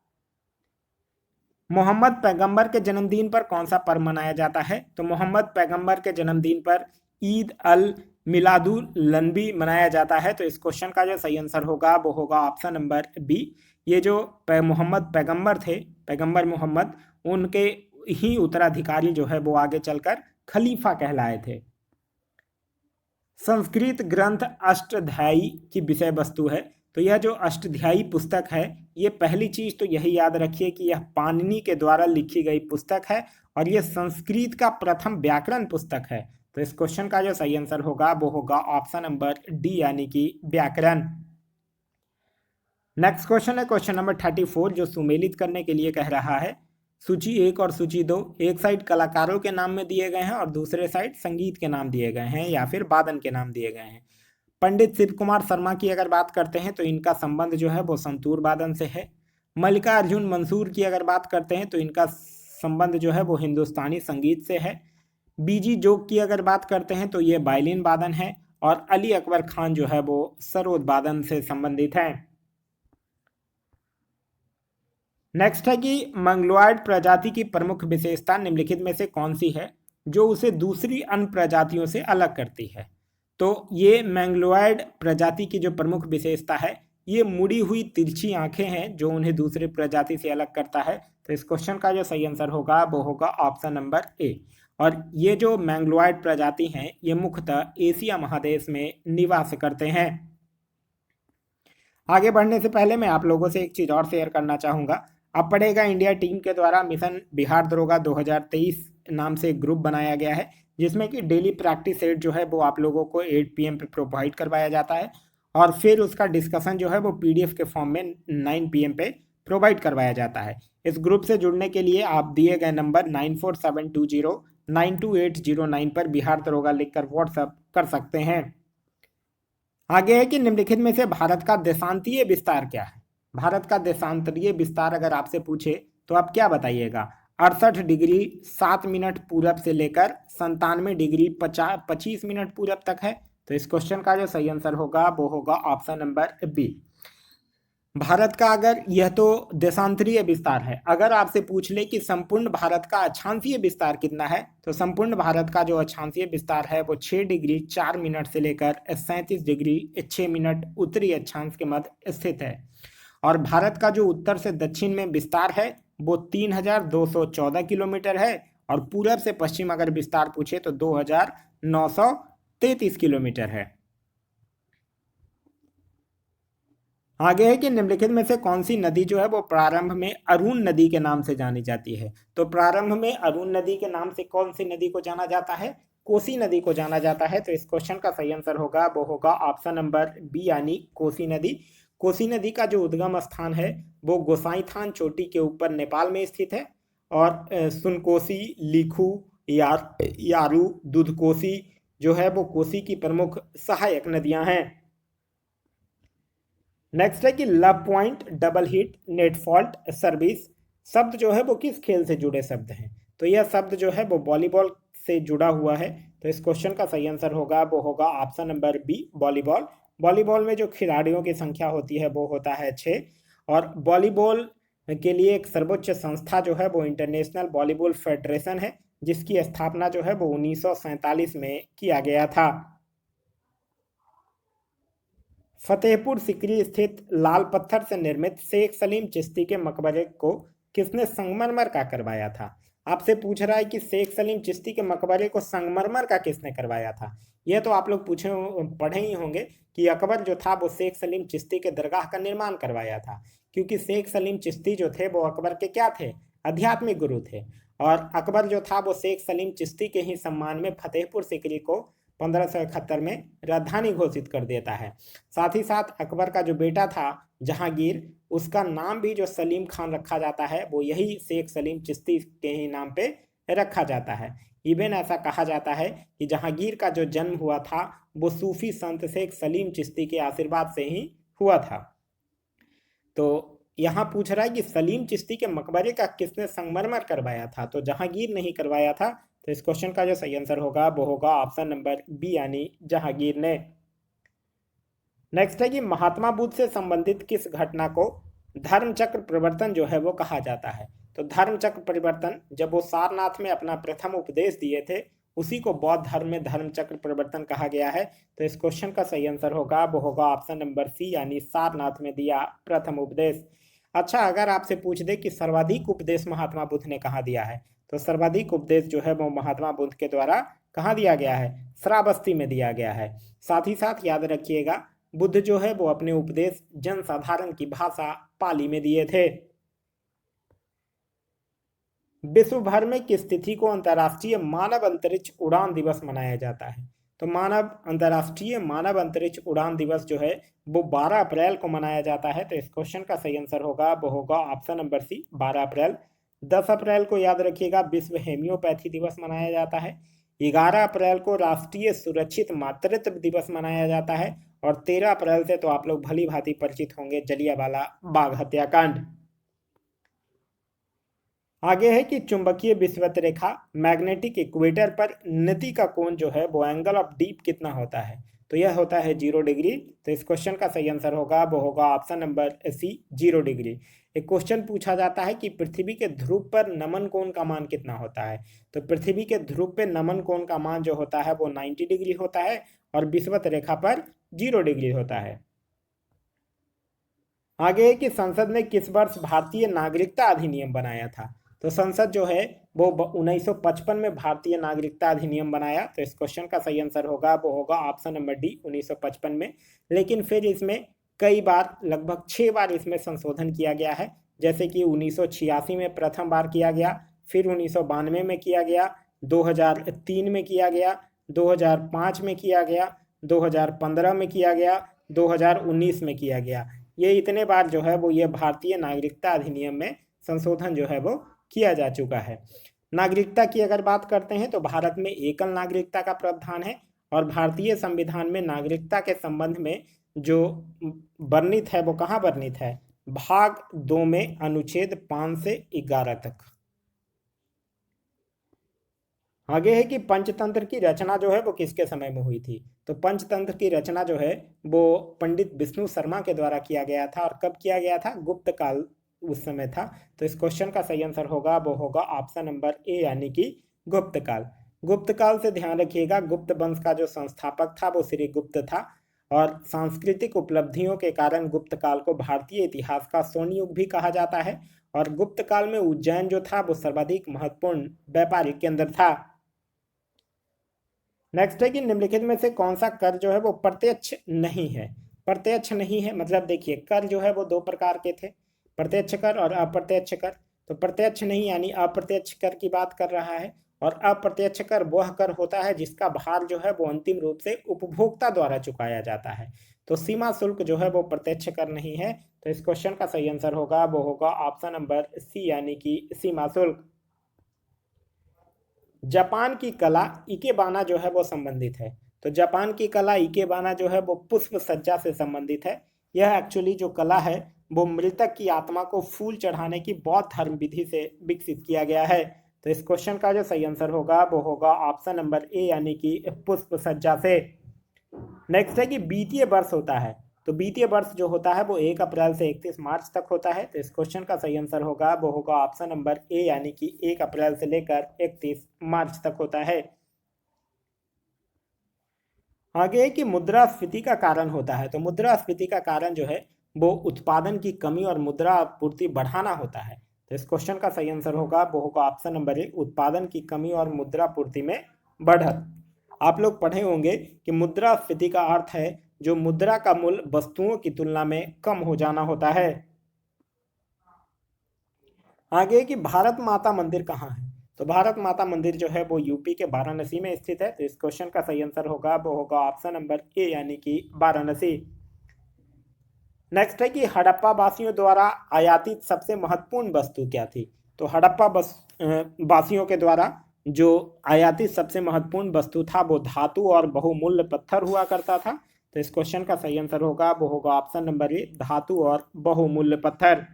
मोहम्मद पैगंबर के जन्मदिन पर कौन सा पर्व मनाया जाता है? तो मोहम्मद पैगंबर के जन्मदिन पर ईद अल मिलादुल नबी मनाया जाता है। तो इस क्वेश्चन का जो सही आंसर होगा वो होगा ऑप्शन नंबर बी। ये जो मोहम्मद पैगंबर थे, पैगंबर मोहम्मद, उनके ही उत्तराधिकारी जो है वो आगे चलकर खलीफा कहलाए थे। संस्कृत ग्रंथ अष्टाध्यायी की विषय वस्तु है। तो यह जो अष्टाध्यायी पुस्तक है, ये पहली चीज तो यही याद रखिए कि यह पाणिनि के द्वारा लिखी गई पुस्तक है, और यह संस्कृत का प्रथम व्याकरण पुस्तक है। तो इस क्वेश्चन का जो सही आंसर होगा वो होगा ऑप्शन नंबर डी, यानी कि व्याकरण। नेक्स्ट क्वेश्चन है क्वेश्चन नंबर 34, जो सुमेलित करने के लिए कह रहा है। सूची 1 और सूची 2 एक साइड कलाकारों के नाम में दिए गए हैं और दूसरे साइड संगीत के नाम दिए गए हैं या फिर वादन के नाम दिए गए हैं। पंडित शिव कुमार शर्मा की अगर बात करते हैं तो इनका संबंध जो है वो संतूर वादन से है। मल्लिका अर्जुन मंसूर की अगर बात करते हैं तो इनका संबंध जो है वो हिंदुस्तानी संगीत से है। बीजी जोग की अगर बात करते हैं तो ये वायलिन वादन है, और अली अकबर खान जो है वो सरोद वादन से संबंधित है। नेक्स्ट है कि मंगलोआर्ड प्रजाति की प्रमुख विशेषता निम्नलिखित में से कौन सी है जो उसे दूसरी अन्य प्रजातियों से अलग करती है? तो ये मैंगलोआर्ड प्रजाति की जो प्रमुख विशेषता है, ये मुड़ी हुई तिरछी आंखें हैं जो उन्हें दूसरी प्रजाति से अलग करता है। तो इस क्वेश्चन का जो सही आंसर होगा वो होगा ऑप्शन नंबर ए। और ये जो मैंगलोआर्ड प्रजाति हैं ये मुख्यतः एशिया महादेश में निवास करते हैं। आगे बढ़ने से पहले मैं आप लोगों से एक चीज और शेयर करना चाहूंगा। अब पढ़ेगा इंडिया टीम के द्वारा मिशन बिहार दरोगा 2023 नाम से एक ग्रुप बनाया गया है, जिसमें कि डेली प्रैक्टिस सेट जो है वो आप लोगों को 8 PM पे प्रोवाइड करवाया जाता है, और फिर उसका डिस्कशन जो है वो PDF के फॉर्म में 9 PM पे प्रोवाइड करवाया जाता है। इस ग्रुप से जुड़ने के लिए आप दिए गए नंबर 9472092809 पर बिहार दरोगा लिखकर व्हाट्सएप कर सकते हैं। आगे है कि निम्नलिखित में से भारत का देशांतीय विस्तार क्या है? भारत का देशांतरीय विस्तार अगर आपसे पूछे तो आप क्या बताइएगा? 68 डिग्री 7 मिनट पूरब से लेकर 97 डिग्री 25 मिनट पूरब तक है। तो इस क्वेश्चन का जो सही आंसर होगा वो होगा ऑप्शन नंबर बी। भारत का अगर यह तो देशांतरीय विस्तार है, अगर आपसे पूछ ले कि संपूर्ण भारत का अक्षांशीय विस्तार कितना है, तो संपूर्ण भारत का जो अक्षांशीय विस्तार है वो 6 डिग्री 4 मिनट से लेकर 37 डिग्री 6 मिनट उत्तरी अक्षांश के मध्य स्थित है। और भारत का जो उत्तर से दक्षिण में विस्तार है वो 3214 किलोमीटर है, और पूरब से पश्चिम अगर विस्तार पूछे तो 2933 किलोमीटर है। आगे है कि निम्नलिखित में से कौन सी नदी जो है वो प्रारंभ में अरुण नदी के नाम से जानी जाती है? तो प्रारंभ में अरुण नदी के नाम से कौन सी नदी को जाना जाता है? कोसी नदी को जाना जाता है। तो इस क्वेश्चन का सही आंसर होगा वो होगा ऑप्शन नंबर बी, यानी कोसी नदी। कोसी नदी का जो उद्गम स्थान है वो गोसाईथान चोटी के ऊपर नेपाल में स्थित है, और सुनकोसी, लिखू, यारू, दूधकोसी जो है वो कोसी की प्रमुख सहायक नदियां हैं। नेक्स्ट है कि love point, double hit, net fault, service शब्द जो है वो किस खेल से जुड़े शब्द हैं? तो यह शब्द जो है वो वॉलीबॉल से जुड़ा हुआ है। तो इस क्वेश्चन का सही आंसर होगा वो होगा option number B, volleyball. Volleyball में जो खिलाड़ियों की संख्या होती है वो होता है 6, और वॉलीबॉल के लिए एक सर्वोच्च संस्था जो है वो इंटरनेशनल वॉलीबॉल फेडरेशन है, जिसकी स्थापना जो है वो 1947 में किया गया था। फतेहपुर सिकरी स्थित लाल पत्थर से निर्मित शेख सलीम चिश्ती के मकबरे को किसने संगमरमर का करवाया था? आपसे पूछ रहा है कि शेख सलीम चिश्ती के मकबरे को संगमरमर का किसने करवाया था। यह तो आप लोग पढ़े ही होंगे कि अकबर जो था वो शेख सलीम चिश्ती के दरगाह का निर्माण करवाया था, क्योंकि शेख सलीम चिश्ती जो थे वो अकबर के क्या थे? आध्यात्मिक गुरु थे। और अकबर जो था वो शेख सलीम चिश्ती के ही सम्मान में फतेहपुर सिकरी को 1571 में राजधानी घोषित कर देता है। साथ ही साथ अकबर का जो बेटा था जहांगीर, उसका नाम भी जो सलीम खान रखा जाता है वो यही शेख सलीम चिश्ती के ही नाम पे रखा जाता है। इवन ऐसा कहा जाता है कि जहांगीर का जो जन्म हुआ था वो सूफी संत शेख सलीम चिश्ती के आशीर्वाद से ही हुआ था। तो यहाँ पूछ रहा है कि सलीम चिश्ती के मकबरे का किसने संगमरमर करवाया था, तो जहांगीर नहीं करवाया था। तो इस क्वेश्चन का जो सही आंसर होगा वो होगा ऑप्शन नंबर बी यानी जहांगीर ने। नेक्स्ट है कि महात्मा बुद्ध से संबंधित किस घटना को धर्मचक्र परिवर्तन जो है वो कहा जाता है। तो धर्मचक्र परिवर्तन, जब वो सारनाथ में अपना प्रथम उपदेश दिए थे, उसी को बौद्ध धर्म में धर्मचक्र परिवर्तन कहा गया है। तो इस क्वेश्चन का सही आंसर होगा वो होगा ऑप्शन नंबर सी यानी सारनाथ में दिया प्रथम उपदेश। अच्छा, अगर आपसे पूछ दे कि सर्वाधिक उपदेश महात्मा बुद्ध ने कहाँ दिया है, तो सर्वाधिक उपदेश जो है वो महात्मा बुद्ध के द्वारा कहाँ दिया गया है, श्रावस्ती में दिया गया है। साथ ही साथ याद रखिएगा, बुद्ध जो है वो अपने उपदेश जनसाधारण की भाषा पाली में दिए थे। विश्व भर में किस तिथि को अंतर्राष्ट्रीय मानव अंतरिक्ष उड़ान दिवस मनाया जाता है। तो अंतर्राष्ट्रीय मानव अंतरिक्ष उड़ान दिवस जो है वो 12 अप्रैल को मनाया जाता है। तो इस क्वेश्चन का सही आंसर होगा वो होगा ऑप्शन नंबर सी 12 अप्रैल। 10 अप्रैल को याद रखिएगा विश्व हेम्योपैथी दिवस मनाया जाता है। 11 अप्रैल को राष्ट्रीय सुरक्षित मातृत्व दिवस मनाया जाता है। और 13 अप्रैल से तो आप लोग भली भांति परिचित होंगे जलियांवाला बाग हत्याकांड। आगे है कि चुंबकीय विषुवत रेखा मैग्नेटिक इक्वेटर पर नति का कोण जो है वो एंगल ऑफ डीप कितना होता है। तो यह होता है 0 डिग्री। तो इस क्वेश्चन का सही आंसर होगा वो होगा ऑप्शन नंबर सी 0 डिग्री। एक क्वेश्चन पूछा जाता है कि पृथ्वी के ध्रुव पर नमन कोण का मान कितना होता है। तो पृथ्वी के ध्रुव पर नमन कोण का मान जो होता है वो 90 डिग्री होता है और विषुवत रेखा पर 0 डिग्री होता है। आगे है कि संसद ने किस वर्ष भारतीय नागरिकता अधिनियम बनाया था। तो संसद जो है वो 1955 में भारतीय नागरिकता अधिनियम बनाया। तो इस क्वेश्चन का सही आंसर होगा वो होगा ऑप्शन नंबर डी 1955 में। लेकिन फिर इसमें कई बार, लगभग 6 बार इसमें संशोधन किया गया है। जैसे कि 1986 में प्रथम बार किया गया, फिर 1992 में किया गया, 2003 में किया गया, 2005 में किया गया, 2015 में किया गया, 2019 में किया गया। ये इतने बार जो है वो ये भारतीय नागरिकता अधिनियम में संशोधन जो है वो किया जा चुका है। नागरिकता की अगर बात करते हैं तो भारत में एकल नागरिकता का प्रावधान है और भारतीय संविधान में नागरिकता के संबंध में जो वर्णित है वो कहाँ वर्णित है, भाग 2 में अनुच्छेद 5 से 11 तक। आगे है कि पंचतंत्र की रचना जो है वो किसके समय में हुई थी। तो पंचतंत्र की रचना जो है वो पंडित विष्णु शर्मा के द्वारा किया गया था। और कब किया गया था, गुप्त काल उस समय था। तो इस क्वेश्चन का सही आंसर होगा वो होगा ऑप्शन नंबर ए यानी कि गुप्त काल। गुप्त काल से ध्यान रखिएगा, गुप्त वंश का जो संस्थापक था वो श्री गुप्त था और सांस्कृतिक उपलब्धियों के कारण गुप्त काल को भारतीय इतिहास का स्वर्ण युग भी कहा जाता है। और गुप्त काल में उज्जैन जो था वो सर्वाधिक महत्वपूर्ण व्यापारिक केंद्र था। नेक्स्ट है कि निम्नलिखित में से कौन सा कर जो है वो प्रत्यक्ष नहीं है। प्रत्यक्ष नहीं है मतलब देखिए, कर जो है वो 2 प्रकार के थे, प्रत्यक्ष कर और अप्रत्यक्ष कर। तो प्रत्यक्ष नहीं यानी अप्रत्यक्ष कर की बात कर रहा है। और अप्रत्यक्ष कर वह कर होता है जिसका भार जो है वो अंतिम रूप से उपभोक्ता द्वारा चुकाया जाता है। तो सीमा शुल्क जो है वो प्रत्यक्ष कर नहीं है। तो इस क्वेश्चन का सही आंसर होगा वो होगा ऑप्शन नंबर सी यानी कि सीमा शुल्क। जापान की कला इकेबाना जो है वो संबंधित है। तो जापान की कला इकेबाना जो है वो पुष्प सज्जा से संबंधित है। यह एक्चुअली जो कला है वो मृतक की आत्मा को फूल चढ़ाने की बौद्ध धर्म विधि से विकसित किया गया है। तो इस क्वेश्चन का जो सही आंसर होगा वो होगा ऑप्शन नंबर ए यानी कि पुष्प सज्जा से। नेक्स्ट है कि वित्तीय वर्ष होता है। तो वित्तीय वर्ष जो होता है वो 1 अप्रैल से 31 मार्च तक होता है। तो इस क्वेश्चन का सही आंसर होगा वो होगा ऑप्शन नंबर ए यानी कि 1 अप्रैल से लेकर 31 मार्च तक होता है। आगे है कि मुद्रास्फीति का कारण होता है। तो मुद्रास्फीति का कारण जो है वो उत्पादन की कमी और मुद्रा आपूर्ति बढ़ाना होता है। तो इस क्वेश्चन का सही आंसर होगा वो होगा ऑप्शन नंबर ए, उत्पादन की कमी और मुद्रा आपूर्ति में बढ़त। आप लोग पढ़े होंगे कि मुद्रास्फीति का अर्थ है जो मुद्रा का मूल्य वस्तुओं की तुलना में कम हो जाना होता है। आगे कि भारत माता मंदिर कहाँ है। तो भारत माता मंदिर जो है वो यूपी के वाराणसी में स्थित है। तो इस क्वेश्चन का सही आंसर होगा वो होगा ऑप्शन नंबर ए यानी कि वाराणसी। नेक्स्ट है कि हड़प्पा वासियों द्वारा आयातित सबसे महत्वपूर्ण वस्तु क्या थी। तो हड़प्पा वासियों के द्वारा जो आयातित सबसे महत्वपूर्ण वस्तु था वो धातु और बहुमूल्य पत्थर हुआ करता था। तो इस क्वेश्चन का सही आंसर होगा वो होगा ऑप्शन नंबर ए, धातु और बहुमूल्य पत्थर।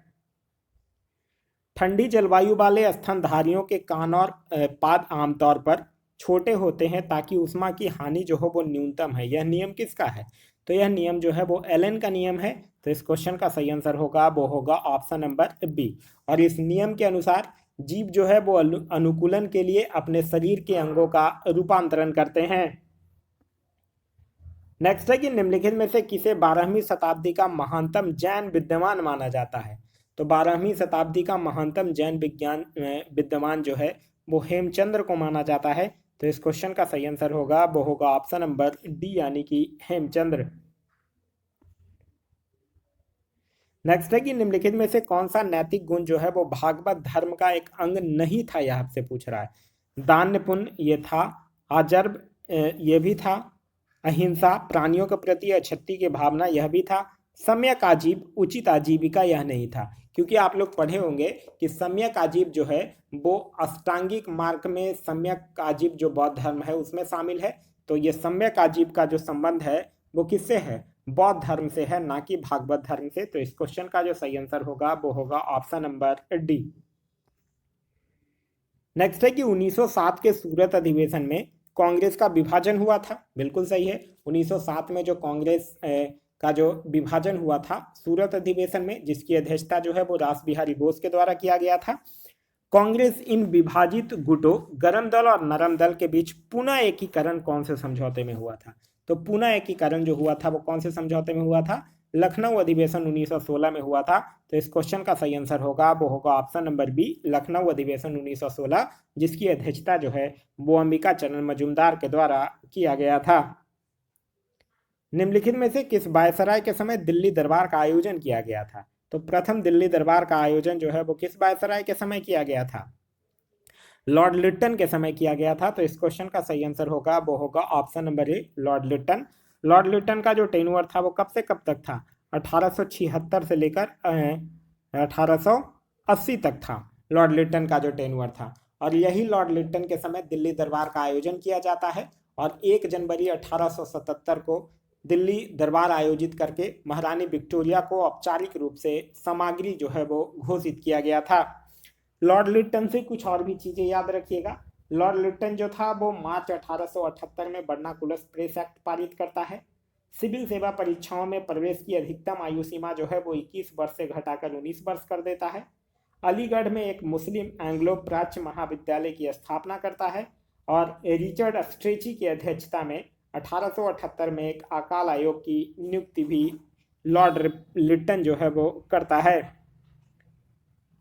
ठंडी जलवायु वाले स्तनधारियों के कान और पाद आमतौर पर छोटे होते हैं ताकि ऊष्मा की हानि जो हो वो न्यूनतम है। यह नियम किसका है? तो यह नियम जो है वो एलन का नियम है। तो इस क्वेश्चन का सही आंसर होगा वो होगा ऑप्शन नंबर बी। और इस नियम के अनुसार जीव जो है वो अनुकूलन के लिए अपने शरीर के अंगों का रूपांतरण करते हैं। नेक्स्ट है कि निम्नलिखित में से किसे 12वीं शताब्दी का महानतम जैन विद्वान माना जाता है? तो 12वीं शताब्दी का महानतम जैन विद्वान जो है वो हेमचंद्र को माना जाता है। तो इस क्वेश्चन का सही आंसर होगा वो होगा ऑप्शन नंबर डी यानी कि हेमचंद्र। नेक्स्ट है कि निम्नलिखित में से कौन सा नैतिक गुण जो है वो भागवत धर्म का एक अंग नहीं था, यह आपसे पूछ रहा है। दान पुण्य ये था, आजर्ब ये भी था, अहिंसा, प्राणियों के प्रति अछती की भावना यह भी था, सम्यक आजीव उचित आजीविका यह नहीं था। क्योंकि आप लोग पढ़े होंगे कि सम्यक आजीव जो है वो अष्टांगिक मार्ग में सम्यक आजीव जो बौद्ध धर्म है उसमें शामिल है। तो ये सम्यक आजीव का जो संबंध है वो किससे है? बौद्ध धर्म से है, ना कि भागवत धर्म से। तो इस क्वेश्चन का जो सही आंसर होगा वो होगा ऑप्शन नंबर डी। नेक्स्ट है कि 1907 के सूरत अधिवेशन में कांग्रेस का विभाजन हुआ था। बिल्कुल सही है, 1907 में जो कांग्रेस का जो विभाजन हुआ था सूरत अधिवेशन में, जिसकी अध्यक्षता जो है वो रास बिहारी बोस के द्वारा किया गया था। कांग्रेस इन विभाजित गुटों गर्म दल और नरम दल के बीच पुनः एकीकरण कौन से समझौते में हुआ था? तो पुनः एकीकरण जो हुआ था वो कौन से समझौते में हुआ था? लखनऊ अधिवेशन 1916 में हुआ था। तो इस क्वेश्चन का सही आंसर होगा वो होगा ऑप्शन नंबर बी, लखनऊ अधिवेशन 1916, जिसकी अध्यक्षता जो है वो अंबिका चरण मजूमदार के द्वारा किया गया था। निम्नलिखित में से किस वायसराय के समय दिल्ली दरबार का आयोजन किया गया था? तो प्रथम दिल्ली दरबार का आयोजन जो है वो किस वायसराय के समय किया गया था? लॉर्ड लिट्टन के समय किया गया था। तो इस क्वेश्चन का सही आंसर होगा वो होगा ऑप्शन नंबर ए, लॉर्ड लिट्टन। लॉर्ड लिट्टन का जो टेन्योर था वो कब से कब तक था? 1876 से लेकर 1880 तक था लॉर्ड लिट्टन का जो टेन्योर था। और यही लॉर्ड लिट्टन के समय दिल्ली दरबार का आयोजन किया जाता है। और 1 जनवरी 1877 को दिल्ली दरबार आयोजित करके महारानी विक्टोरिया को औपचारिक रूप से सामग्री जो है वो घोषित किया गया था। लॉर्ड लिट्टन से कुछ और भी चीजें याद रखिएगा। लॉर्ड लिट्टन जो था वो मार्च 1878 में वर्नाकुलर प्रेस एक्ट पारित करता है। सिविल सेवा परीक्षाओं में प्रवेश की अधिकतम आयु सीमा जो है वो 21 वर्ष से घटाकर 19 वर्ष कर देता है। अलीगढ़ में एक मुस्लिम एंग्लो प्राच्य महाविद्यालय की स्थापना करता है। और रिचर्ड स्ट्रेची की अध्यक्षता में 1878 में एक अकाल आयोग की नियुक्ति भी लॉर्ड लिट्टन जो है वो करता है।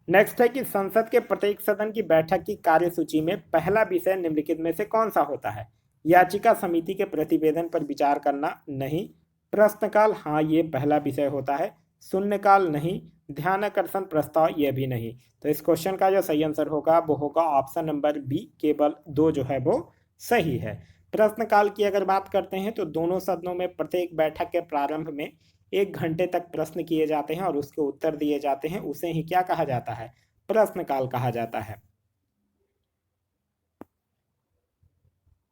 नेक्स्ट है कि संसद के प्रत्येक सदन की बैठक की कार्यसूची में पहला विषय निम्नलिखित में से कौन सा होता है? याचिका समिति के प्रतिवेदन पर विचार करना नहीं, प्रश्नकाल हाँ ये पहला विषय होता है, शून्यकाल नहीं, ध्यानाकर्षण प्रस्ताव ये भी नहीं। तो इस क्वेश्चन का जो सही आंसर होगा वो होगा ऑप्शन नंबर बी, केवल 2 जो है वो सही है। प्रश्नकाल की अगर बात करते हैं तो दोनों सदनों में प्रत्येक बैठक के प्रारंभ में 1 घंटे तक प्रश्न किए जाते हैं और उसके उत्तर दिए जाते हैं। उसे ही क्या कहा जाता है? प्रश्नकाल कहा जाता है।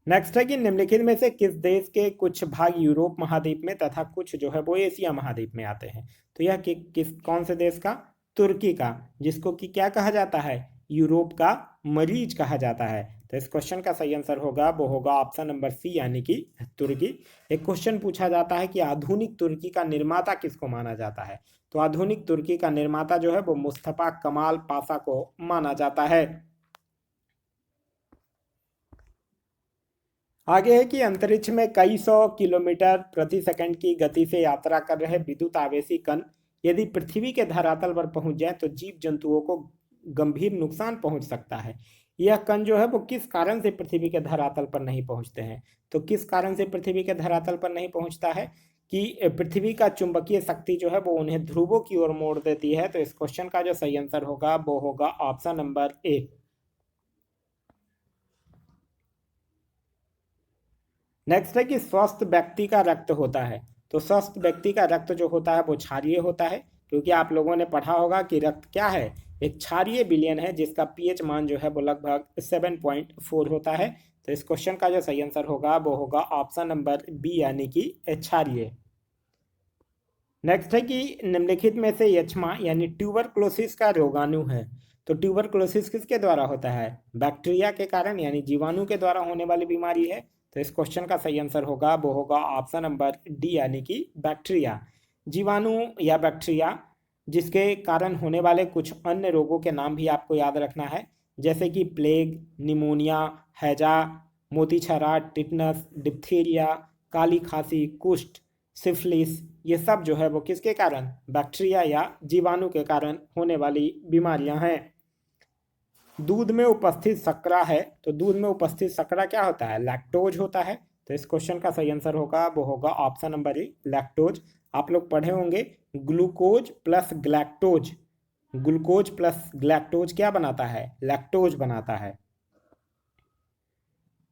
नेक्स्ट है कि निम्नलिखित में से किस देश के कुछ भाग यूरोप महाद्वीप में तथा कुछ जो है वो एशिया महाद्वीप में आते हैं? तो यह कौन से देश का? तुर्की का, जिसको कि क्या कहा जाता है? यूरोप का मरीज कहा जाता है। तो इस क्वेश्चन का सही आंसर होगा वो होगा ऑप्शन नंबर सी यानी कि तुर्की। एक क्वेश्चन पूछा जाता है कि आधुनिक तुर्की का निर्माता किसको माना जाता है? तो आधुनिक तुर्की का निर्माता जो है वो मुस्तफा कमाल पाशा को माना जाता है। आगे है कि अंतरिक्ष में कई सौ किलोमीटर प्रति सेकंड की गति से यात्रा कर रहे विद्युत आवेशी कण यदि पृथ्वी के धरातल पर पहुंच जाए तो जीव जंतुओं को गंभीर नुकसान पहुंच सकता है। यह कण जो है वो किस कारण से पृथ्वी के धरातल पर नहीं पहुंचते हैं? तो किस कारण से पृथ्वी के धरातल पर नहीं पहुंचता है? कि पृथ्वी का चुंबकीय शक्ति जो है वो उन्हें ध्रुवों की ओर मोड़ देती है। तो इस क्वेश्चन का जो सही आंसर होगा वो होगा ऑप्शन नंबर ए। नेक्स्ट है कि स्वस्थ व्यक्ति का रक्त होता है। तो स्वस्थ व्यक्ति का रक्त जो होता है वो क्षारीय होता है, क्योंकि आप लोगों ने पढ़ा होगा कि रक्त क्या है? एक क्षारीय विलयन है जिसका पीएच मान जो है वो लगभग 7.4 होता है। तो इस क्वेश्चन का जो सही आंसर होगा वो होगा ऑप्शन नंबर बी यानी कि क्षारीय। नेक्स्ट है कि निम्नलिखित में से यक्ष्मा यानी ट्यूबरक्लोसिस का रोगाणु है। तो ट्यूबरक्लोसिस किसके द्वारा होता है? बैक्टीरिया के कारण यानी जीवाणु के द्वारा होने वाली बीमारी है। तो इस क्वेश्चन का सही आंसर होगा वो होगा ऑप्शन नंबर डी यानी कि बैक्टीरिया। जीवाणु या बैक्टीरिया जिसके कारण होने वाले कुछ अन्य रोगों के नाम भी आपको याद रखना है, जैसे कि प्लेग, निमोनिया, हैजा, मोतीछारा, टिटनस, डिप्थीरिया, काली खांसी, कुष्ठ, सिफिलिस, ये सब जो है वो किसके कारण? बैक्टीरिया या जीवाणु के कारण होने वाली बीमारियां हैं। दूध में उपस्थित शर्करा है, तो दूध में उपस्थित शर्करा क्या होता है? लैक्टोज होता है। तो इस क्वेश्चन का सही आंसर होगा वो होगा ऑप्शन नंबर ए लैक्टोज। आप लोग पढ़े होंगे glucose plus galactose, glucose plus galactose क्या बनाता है? लैक्टोज बनाता है।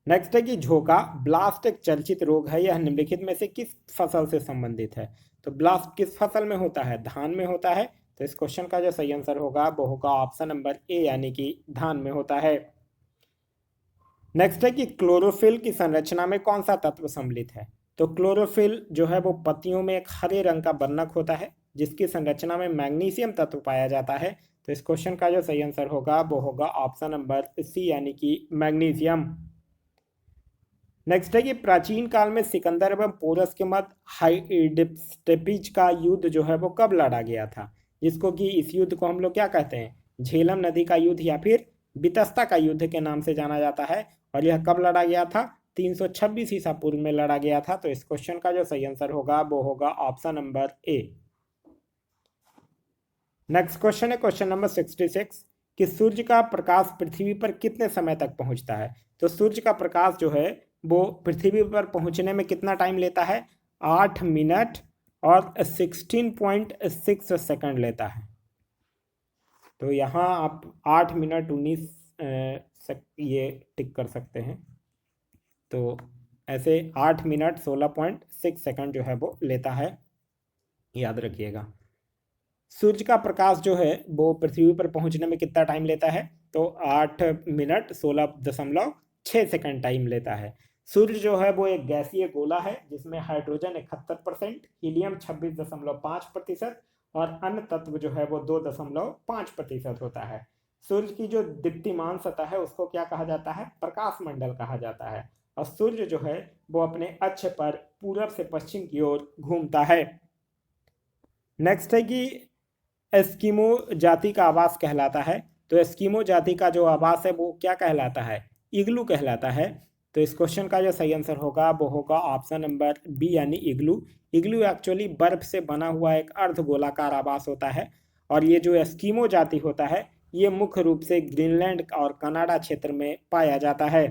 नेक्स्ट है कि झोंका ब्लास्ट एक चर्चित रोग है, यह निम्नलिखित में से किस फसल से संबंधित है? तो ब्लास्ट किस फसल में होता है? धान में होता है। तो इस क्वेश्चन का जो सही आंसर होगा वो होगा ऑप्शन नंबर ए यानी कि धान में होता है। नेक्स्ट है कि क्लोरोफिल की संरचना में कौन सा तत्व सम्मिलित है? तो क्लोरोफिल जो है वो पत्तियों में एक हरे रंग का बर्नक होता है जिसकी संरचना में मैग्नीशियम तत्व पाया जाता है। तो इस क्वेश्चन का जो सही आंसर होगा वो होगा ऑप्शन नंबर सी यानी कि मैग्नीशियम। नेक्स्ट है कि प्राचीन काल में सिकंदर एवं पोरस के मध्य हाइडिप्स्टेपिज का युद्ध जो है वो कब लड़ा गया था? जिसको कि इस युद्ध को हम लोग क्या कहते हैं? झेलम नदी का युद्ध या फिर बितस्ता का युद्ध के नाम से जाना जाता है। और यह कब लड़ा गया था? 326 ईसा पूर्व में लड़ा गया था। तो इस क्वेश्चन का जो सही आंसर होगा वो होगा ऑप्शन नंबर ए। नेक्स्ट क्वेश्चन है क्वेश्चन नंबर 66 कि सूर्य का प्रकाश पृथ्वी पर कितने समय तक पहुंचता है? तो सूर्य का प्रकाश जो है वो पृथ्वी पर पहुंचने में कितना टाइम लेता है? 8 मिनट और 16.6 सेकंड लेता है। तो यहाँ आप 8 मिनट 19 ये टिक कर सकते हैं। तो ऐसे 8 मिनट 16.6 सेकंड जो है वो लेता है, याद रखिएगा। सूर्य का प्रकाश जो है वो पृथ्वी पर पहुंचने में कितना टाइम लेता है? तो 8 मिनट 16.6 सेकंड टाइम लेता है। सूर्य जो है वो एक गैसीय गोला है जिसमें हाइड्रोजन 71%, हीलियम 26.5% और अन्य तत्व जो है वो 2.5% होता है। सूर्य की जो दीप्तिमान सतह है उसको क्या कहा जाता है? प्रकाश मंडल कहा जाता है। और सूर्य जो है वो अपने अक्ष पर पूरब से पश्चिम की ओर घूमता है। नेक्स्ट है कि एस्किमो जाति का आवास कहलाता है। तो एस्किमो जाति का जो आवास है वो क्या कहलाता है? इग्लू कहलाता है। तो इस क्वेश्चन का जो सही आंसर होगा वो होगा ऑप्शन नंबर बी यानी इग्लू। इग्लू एक्चुअली बर्फ से बना हुआ एक अर्धगोलाकार आवास होता है। और ये जो एस्किमो जाति होता है ये मुख्य रूप से ग्रीनलैंड और कनाडा क्षेत्र में पाया जाता है।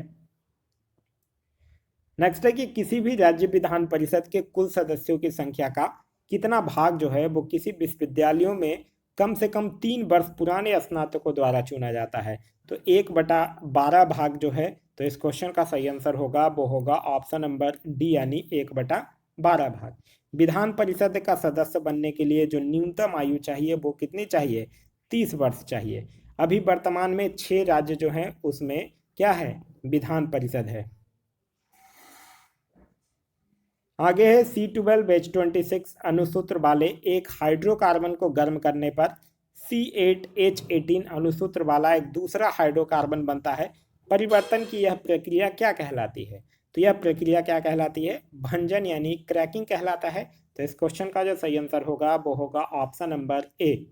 नेक्स्ट है कि किसी भी राज्य विधान परिषद के कुल सदस्यों की संख्या का कितना भाग जो है वो किसी विश्वविद्यालयों में कम से कम 3 वर्ष पुराने स्नातकों द्वारा चुना जाता है? तो 1/12 भाग जो है। तो इस क्वेश्चन का सही आंसर होगा वो होगा ऑप्शन नंबर डी यानी 1/12 भाग। विधान परिषद का सदस्य बनने के लिए जो न्यूनतम आयु चाहिए वो कितनी चाहिए? 30 वर्ष चाहिए। अभी वर्तमान में 6 राज्य जो हैं उसमें क्या है? विधान परिषद है। आगे है C12H26 अनुसूत्र वाले एक हाइड्रोकार्बन को गर्म करने पर C8H18 अनुसूत्र वाला एक दूसरा हाइड्रोकार्बन बनता है। परिवर्तन की यह प्रक्रिया क्या कहलाती है? तो यह प्रक्रिया क्या कहलाती है? भंजन यानी क्रैकिंग कहलाता है। तो इस क्वेश्चन का जो सही आंसर होगा वो होगा ऑप्शन नंबर ए।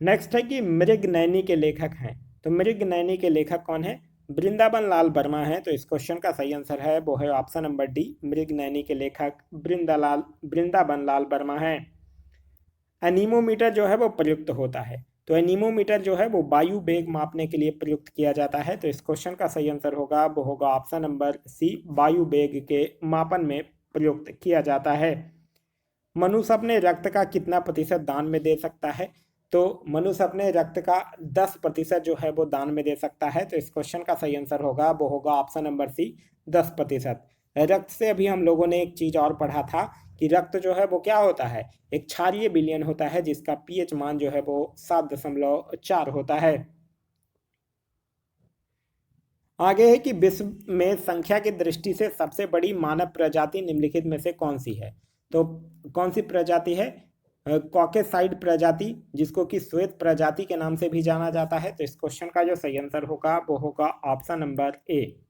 नेक्स्ट है कि मृगनयनी के लेखक हैं। तो मृगनयनी के लेखक कौन है? वृंदावन लाल वर्मा है। तो इस क्वेश्चन का सही आंसर है वो है ऑप्शन नंबर डी। मृगनयनी के लेखक वृंदावन लाल वर्मा है। एनीमोमीटर जो है वो प्रयुक्त होता है। तो एनीमोमीटर जो है वो वायु वेग मापने के लिए प्रयुक्त किया जाता है। तो इस क्वेश्चन का सही आंसर होगा वो होगा ऑप्शन नंबर सी, वायु वेग के मापन में प्रयुक्त किया जाता है। मनुष्य अपने रक्त का कितना प्रतिशत दान में दे सकता है? तो मनुष्य अपने रक्त का 10% जो है वो दान में दे सकता है। तो इस क्वेश्चन का सही आंसर होगा वो होगा ऑप्शन नंबर सी, 10%। रक्त से अभी हम लोगों ने एक चीज और पढ़ा था कि रक्त जो है वो क्या होता है, एक क्षारीय विलयन होता है जिसका पीएच मान जो है वो 7.4 होता है। आगे है कि विश्व में संख्या की दृष्टि से सबसे बड़ी मानव प्रजाति निम्नलिखित में से कौन सी है। तो कौन सी प्रजाति है, कॉकेसाइड प्रजाति, जिसको कि श्वेत प्रजाति के नाम से भी जाना जाता है। तो इस क्वेश्चन का जो सही आंसर होगा वो होगा ऑप्शन नंबर ए।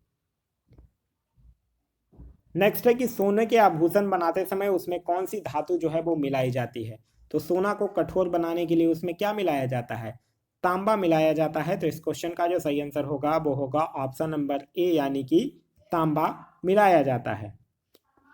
नेक्स्ट है कि सोने के आभूषण बनाते समय उसमें कौन सी धातु जो है वो मिलाई जाती है। तो सोना को कठोर बनाने के लिए उसमें क्या मिलाया जाता है, तांबा मिलाया जाता है। तो इस क्वेश्चन का जो सही आंसर होगा वो होगा ऑप्शन नंबर ए, यानी कि तांबा मिलाया जाता है।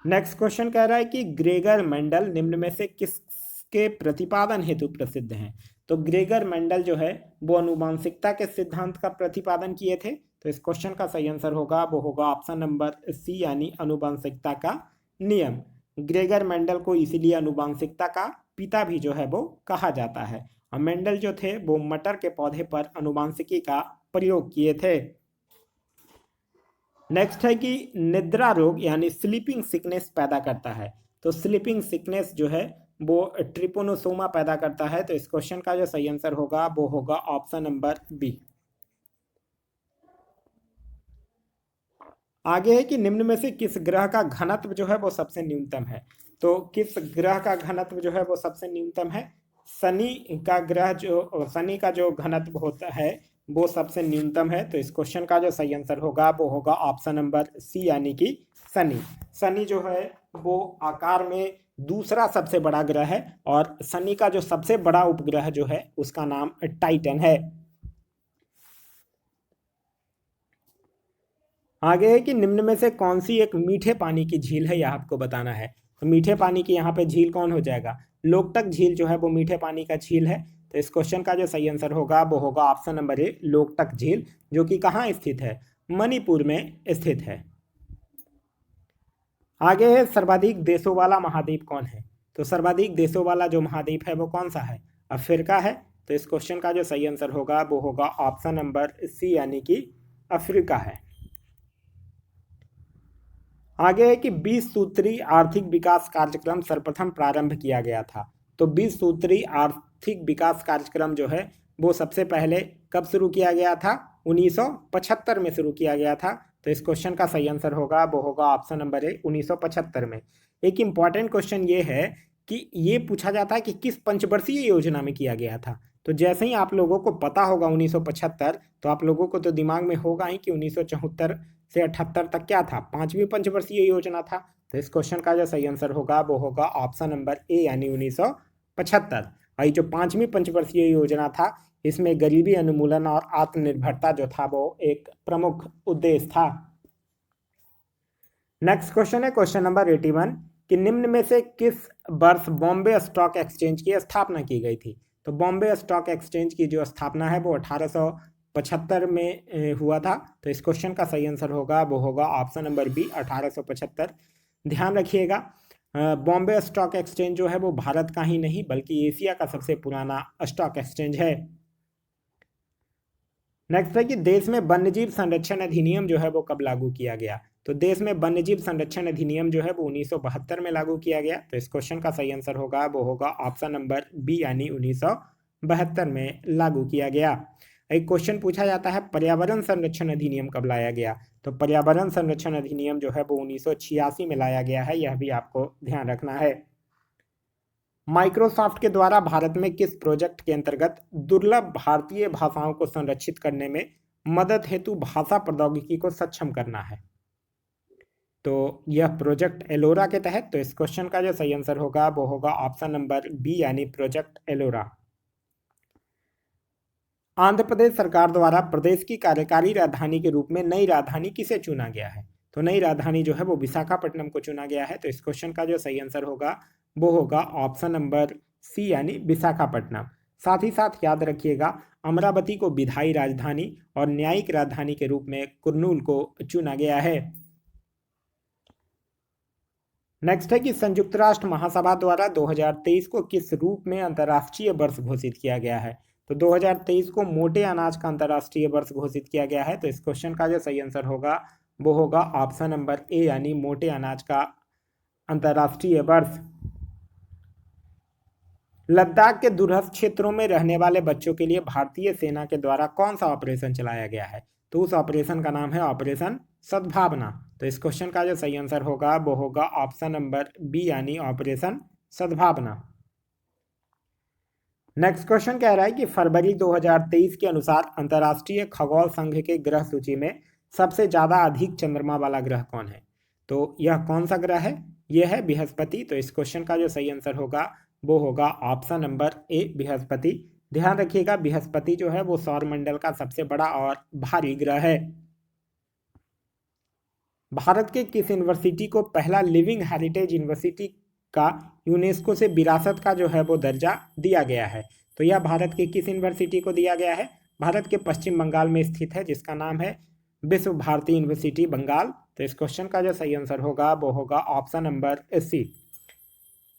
नेक्स्ट क्वेश्चन कह रहा है कि ग्रेगर मेंडल निम्न में से किसके प्रतिपादन हेतु प्रसिद्ध हैं। तो ग्रेगर मेंडल जो है वो अनुवांशिकता के सिद्धांत का प्रतिपादन किए थे। तो इस क्वेश्चन का सही आंसर होगा वो होगा ऑप्शन नंबर सी, यानी अनुवांशिकता का नियम। ग्रेगर मेंडल को इसीलिए अनुवांशिकता का पिता भी जो है वो कहा जाता है। और मेंडल जो थे वो मटर के पौधे पर अनुवांशिकी का प्रयोग किए थे। नेक्स्ट है कि निद्रा रोग यानी स्लीपिंग सिकनेस पैदा करता है। तो स्लीपिंग सिकनेस जो है वो ट्रिपोनोसोमा पैदा करता है। तो इस क्वेश्चन का जो सही आंसर होगा वो होगा ऑप्शन नंबर बी। आगे है कि निम्न में से किस ग्रह का घनत्व जो है वो सबसे न्यूनतम है। तो किस ग्रह का घनत्व जो है वो सबसे न्यूनतम है, शनि का जो घनत्व होता है वो सबसे न्यूनतम है। तो इस क्वेश्चन का जो सही आंसर होगा वो होगा ऑप्शन नंबर सी, यानी कि शनि। शनि जो है वो आकार में दूसरा सबसे बड़ा ग्रह है, और शनि का जो सबसे बड़ा उपग्रह जो है उसका नाम टाइटन है। आगे है कि निम्न में से कौन सी एक मीठे पानी की झील है, यह आपको बताना है। तो मीठे पानी की यहाँ पे झील कौन हो जाएगा, लोकटक झील जो है वो मीठे पानी का झील है। तो इस क्वेश्चन का जो सही आंसर होगा वो होगा ऑप्शन नंबर ए, लोकटक झील, जो कि कहाँ स्थित है, मणिपुर में स्थित है। आगे है सर्वाधिक देशों वाला महाद्वीप कौन है। तो सर्वाधिक देशों वाला जो महाद्वीप है वो कौन सा है, अफ्रीका है। तो इस क्वेश्चन का जो सही आंसर होगा वो होगा ऑप्शन नंबर सी, यानी कि अफ्रीका है। आगे है कि 20 सूत्री आर्थिक विकास कार्यक्रम सर्वप्रथम प्रारंभ किया गया था। तो 20 सूत्री आर्थिक विकास कार्यक्रम जो है वो सबसे पहले कब शुरू किया गया था, 1975 में शुरू किया गया था। तो इस क्वेश्चन का सही आंसर होगा वो होगा ऑप्शन नंबर ए, 1975 में। एक इंपॉर्टेंट क्वेश्चन ये है कि ये पूछा जाता है कि किस पंचवर्षीय योजना में किया गया था। तो जैसे ही आप लोगों को पता होगा 1975, तो आप लोगों को तो दिमाग में होगा ही कि 1974 से 78 तक क्या था, पांचवी पंचवर्षीय योजना था। तो इस क्वेश्चन का जो सही आंसर होगा वो होगा ऑप्शन नंबर ए, यानी 1975। और ये जो पांचवी पंचवर्षीय योजना था इसमें गरीबी उन्मूलन और आत्मनिर्भरता जो था वो एक प्रमुख उद्देश्य था। नेक्स्ट क्वेश्चन है क्वेश्चन नंबर 81 कि निम्न में से किस वर्ष बॉम्बे स्टॉक एक्सचेंज की स्थापना की गई थी। तो बॉम्बे स्टॉक एक्सचेंज की जो स्थापना है वो 1875 में हुआ था। तो इस क्वेश्चन का सही आंसर होगा वो होगा ऑप्शन नंबर बी, 1875। ध्यान रखिएगा, बॉम्बे स्टॉक एक्सचेंज जो है वो भारत का ही नहीं बल्कि एशिया का सबसे पुराना स्टॉक एक्सचेंज है। नेक्स्ट है कि देश में वन्यजीव संरक्षण अधिनियम जो है वो कब लागू किया गया। तो देश में वन्यजीव संरक्षण अधिनियम जो है वो 1972 में लागू किया गया। तो इस क्वेश्चन का सही आंसर होगा वो होगा ऑप्शन नंबर बी, यानी 1972 में लागू किया गया। एक क्वेश्चन पूछा जाता है पर्यावरण संरक्षण अधिनियम कब लाया गया। तो पर्यावरण संरक्षण अधिनियम जो है वो 1986 में लाया गया है, यह भी आपको ध्यान रखना है। माइक्रोसॉफ्ट के द्वारा भारत में किस प्रोजेक्ट के अंतर्गत दुर्लभ भारतीय भाषाओं को संरक्षित करने में मदद हेतु भाषा प्रौद्योगिकी को सक्षम करना है। तो यह प्रोजेक्ट एलोरा के तहत। तो इस क्वेश्चन का जो सही आंसर होगा वो होगा ऑप्शन नंबर बी, यानी प्रोजेक्ट एलोरा। आंध्र प्रदेश सरकार द्वारा प्रदेश की कार्यकारी राजधानी के रूप में नई राजधानी किसे चुना गया है। तो नई राजधानी जो है वो विशाखापट्टनम को चुना गया है। तो इस क्वेश्चन का जो सही आंसर होगा वो होगा ऑप्शन नंबर सी, यानी विशाखापट्टनम। साथ ही साथ याद रखिएगा अमरावती को विधायी राजधानी और न्यायिक राजधानी के रूप में कुर्नूल को चुना गया है। नेक्स्ट है कि संयुक्त राष्ट्र महासभा द्वारा 2023 को किस रूप में अंतर्राष्ट्रीय वर्ष घोषित किया गया है। तो 2023 को मोटे अनाज का अंतर्राष्ट्रीय वर्ष घोषित किया गया है। तो इस क्वेश्चन का जो सही आंसर होगा वो होगा ऑप्शन नंबर ए यानी मोटे अनाज का अंतर्राष्ट्रीय वर्ष। लद्दाख के दूरस्थ क्षेत्रों में रहने वाले बच्चों के लिए भारतीय सेना के द्वारा कौन सा ऑपरेशन चलाया गया है? तो उस ऑपरेशन का नाम है ऑपरेशन सद्भावना। तो इस क्वेश्चन का जो सही आंसर होगा वो होगा ऑप्शन नंबर बी यानी ऑपरेशन सद्भावना। नेक्स्ट क्वेश्चन कह रहा है कि फरवरी 2023 के अनुसार अंतर्राष्ट्रीय खगोल संघ के ग्रह सूची में सबसे ज्यादा अधिक चंद्रमा वाला ग्रह कौन है? तो यह कौन सा ग्रह है? यह है बृहस्पति। तो इस क्वेश्चन का जो सही आंसर होगा वो होगा ऑप्शन नंबर ए बृहस्पति। ध्यान रखिएगा बृहस्पति जो है वो सौरमंडल का सबसे बड़ा और भारी ग्रह है। भारत के किस यूनिवर्सिटी को पहला लिविंग हेरिटेज यूनिवर्सिटी का यूनेस्को से विरासत का जो है वो दर्जा दिया गया है? तो यह भारत की किस यूनिवर्सिटी को दिया गया है? भारत के पश्चिम बंगाल में स्थित है जिसका नाम है विश्व भारती यूनिवर्सिटी बंगाल। तो इस क्वेश्चन का जो सही आंसर होगा वो होगा option number C.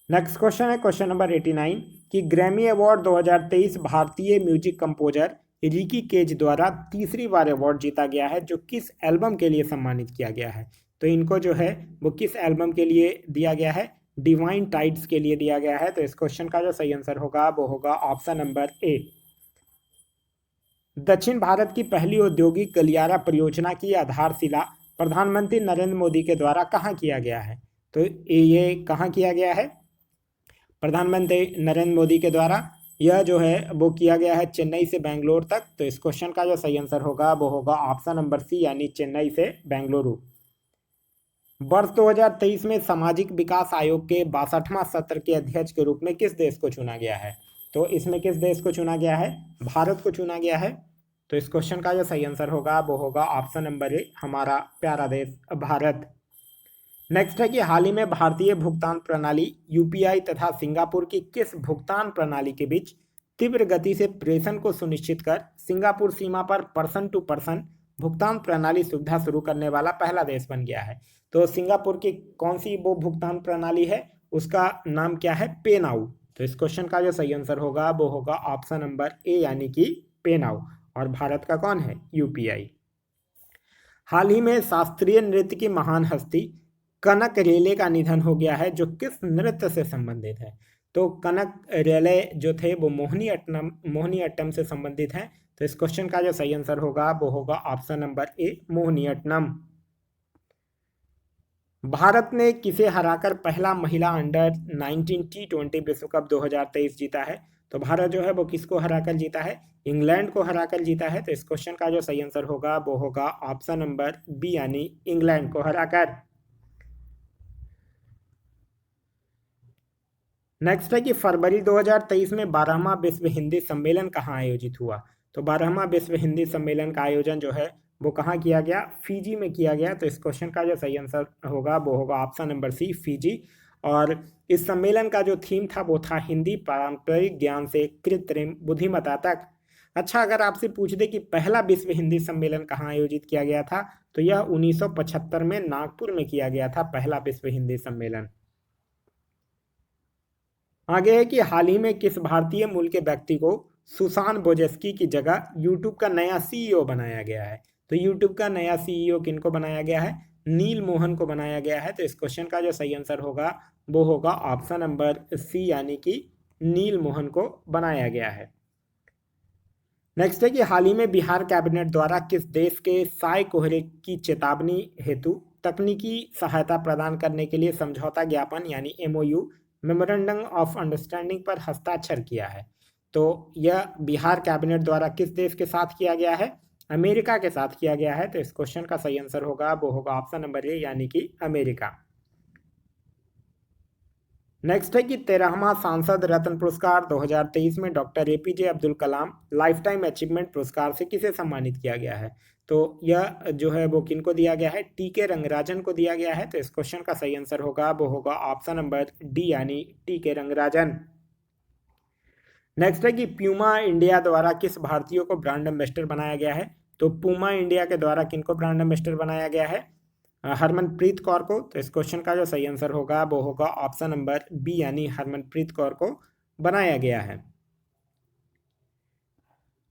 Next question है क्वेश्चन नंबर 89 कि ग्रैमी अवार्ड 2023 भारतीय म्यूजिक कंपोजर रिकी केज द्वारा तीसरी बार अवार्ड जीता गया है जो किस एल्बम के लिए सम्मानित किया गया है? तो इनको जो है वो किस एल्बम के लिए दिया गया है? डिवाइन टाइड्स के लिए दिया गया है। तो इस क्वेश्चन का जो सही आंसर होगा वो होगा ऑप्शन नंबर ए। दक्षिण भारत की पहली औद्योगिक गलियारा परियोजना की आधारशिला प्रधानमंत्री नरेंद्र मोदी के द्वारा कहाँ किया गया है? तो ये कहाँ किया गया है? प्रधानमंत्री नरेंद्र मोदी के द्वारा यह जो है वो किया गया है चेन्नई से बेंगलोर तक। तो इस क्वेश्चन का जो सही आंसर होगा वो होगा ऑप्शन नंबर सी यानी चेन्नई से बेंगलुरु। वर्ष 2023 में सामाजिक विकास आयोग के 62वां सत्र के अध्यक्ष के रूप में किस देश को चुना गया है? तो इसमें किस देश को चुना गया है? भारत को चुना गया है। तो इस क्वेश्चन का जो सही आंसर होगा वो होगा ऑप्शन नंबर ए हमारा प्यारा देश भारत। नेक्स्ट है कि हाल ही में भारतीय भुगतान प्रणाली यूपीआई तथा सिंगापुर की किस भुगतान प्रणाली के बीच तीव्र गति से प्रेषण को सुनिश्चित कर सिंगापुर सीमा पर पर्सन टू पर्सन भुगतान प्रणाली सुविधा शुरू करने वाला पहला देश बन गया है? तो सिंगापुर की कौन सी वो भुगतान प्रणाली है? उसका नाम क्या है? पे नाउ। तो इस क्वेश्चन का जो सही आंसर होगा वो होगा ऑप्शन नंबर ए यानी कि पे नाउ। और भारत का कौन है? यूपीआई। हाल ही में शास्त्रीय नृत्य की महान हस्ती कनक रेले का निधन हो गया है जो किस नृत्य से संबंधित है? तो कनक रेले जो थे वो मोहिनी अट्टम से संबंधित हैं। तो इस क्वेश्चन का जो सही आंसर होगा वो होगा option number a Mohiniyattam. Bharat ने किसे हराकर पहला महिला अंडर 19 T20 विश्व कप 2023 जीता है? तो भारत जो है वो किसको हराकर जीता है? इंग्लैंड को हराकर जीता है। तो इस क्वेश्चन का जो सही आंसर होगा वो होगा ऑप्शन नंबर बी यानी इंग्लैंड को हराकर। नेक्स्ट है कि फरवरी 2023 में 12वां विश्व हिंदी सम्मेलन कहाँ आयोजित हुआ? तो 12वां विश्व हिंदी सम्मेलन का आयोजन जो है वो कहाँ किया गया? फिजी में किया गया। तो इस क्वेश्चन का जो सही आंसर होगा वो होगा ऑप्शन नंबर सी फिजी। और इस सम्मेलन का जो थीम था वो था हिंदी पारंपरिक ज्ञान से कृत्रिम बुद्धिमत्ता तक। अच्छा, अगर आपसे पूछ दे कि पहला विश्व हिंदी सम्मेलन कहाँ आयोजित किया गया था, तो यह 1975 में नागपुर में किया गया था पहला विश्व हिंदी सम्मेलन। आगे है कि हाल ही में किस भारतीय मूल के व्यक्ति को सुसान बोजेस्की की जगह यूट्यूब का नया सीईओ बनाया गया है? तो यूट्यूब का नया सीईओ किनको बनाया गया है? नील मोहन को बनाया गया है। तो इस क्वेश्चन का जो सही आंसर होगा वो होगा ऑप्शन नंबर सी यानी कि नील मोहन को बनाया गया है। नेक्स्ट है कि हाल ही में बिहार कैबिनेट द्वारा किस देश के साय कोहरे की चेतावनी हेतु तकनीकी सहायता प्रदान करने के लिए समझौता ज्ञापन यानी एमओयू मेमोरेंडम ऑफ अंडरस्टैंडिंग पर हस्ताक्षर किया है? तो यह बिहार कैबिनेट द्वारा किस देश के साथ किया गया है? अमेरिका के साथ किया गया है। तो इस क्वेश्चन का सही आंसर होगा वो होगा ऑप्शन नंबर ए यानी कि अमेरिका। नेक्स्ट है कि 13वां सांसद रत्न पुरस्कार 2023 में doctor APJ Abdul Kalam life time achievement पुरस्कार से किसे सम्मानित किया गया है? तो यह जो है वो किनको दिया गया है? टीके रंगराजन को दिया गया है। तो इस क्वेश्चन का सही आंसर होगा वो होगा ऑप्शन नंबर डी यानी टीके रंगराजन। नेक्स्ट है कि प्यूमा इंडिया द्वारा किस भारतीय को ब्रांड एम्बेसडर बनाया गया है? तो पूमा इंडिया के द्वारा किनको ब्रांड एम्बेसडर बनाया गया है? हरमनप्रीत कौर को। तो इस क्वेश्चन का जो सही आंसर होगा वो होगा ऑप्शन नंबर बी यानी हरमनप्रीत कौर को बनाया गया है।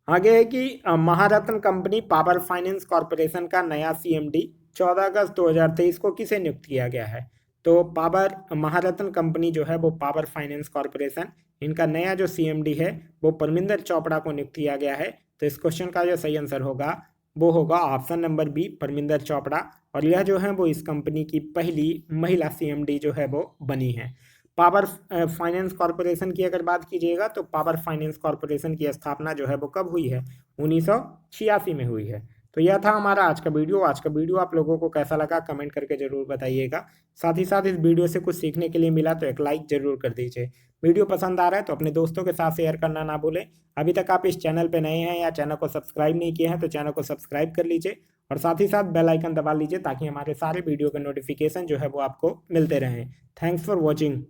आगे है कि महारत्न कंपनी पावर फाइनेंस कॉरपोरेशन का नया सीएमडी 14 अगस्त 2023 को किसे नियुक्त किया गया है? तो पावर महारत्न कंपनी जो है वो पावर फाइनेंस कॉरपोरेशन, इनका नया जो सीएमडी है वो परमिंदर चोपड़ा को नियुक्त किया गया है। तो इस क्वेश्चन का जो सही आंसर होगा वो होगा option number B, Parminder Chopra. और यह जो है वो इस कंपनी की पहली महिला सीएमडी जो है वो बनी है। पावर फाइनेंस कॉरपोरेशन की अगर बात कीजिएगा तो पावर फाइनेंस कॉरपोरेशन की स्थापना जो है वो कब हुई है? 1986 में हुई है। तो यह था हमारा आज का वीडियो। आज का वीडियो आप लोगों को कैसा लगा कमेंट करके जरूर बताइएगा। साथ ही साथ इस वीडियो से कुछ सीखने के लिए मिला तो एक लाइक जरूर कर दीजिए। वीडियो पसंद आ रहा है तो अपने दोस्तों के साथ शेयर करना ना भूलें। अभी तक आप इस चैनल पे नए हैं या चैनल को सब्सक्राइब नहीं किए हैं तो चैनल को सब्सक्राइब कर लीजिए और साथ ही साथ बेल आइकन दबा लीजिए ताकि हमारे सारे वीडियो के नोटिफिकेशन जो है वो आपको मिलते रहें। Thanks for watching.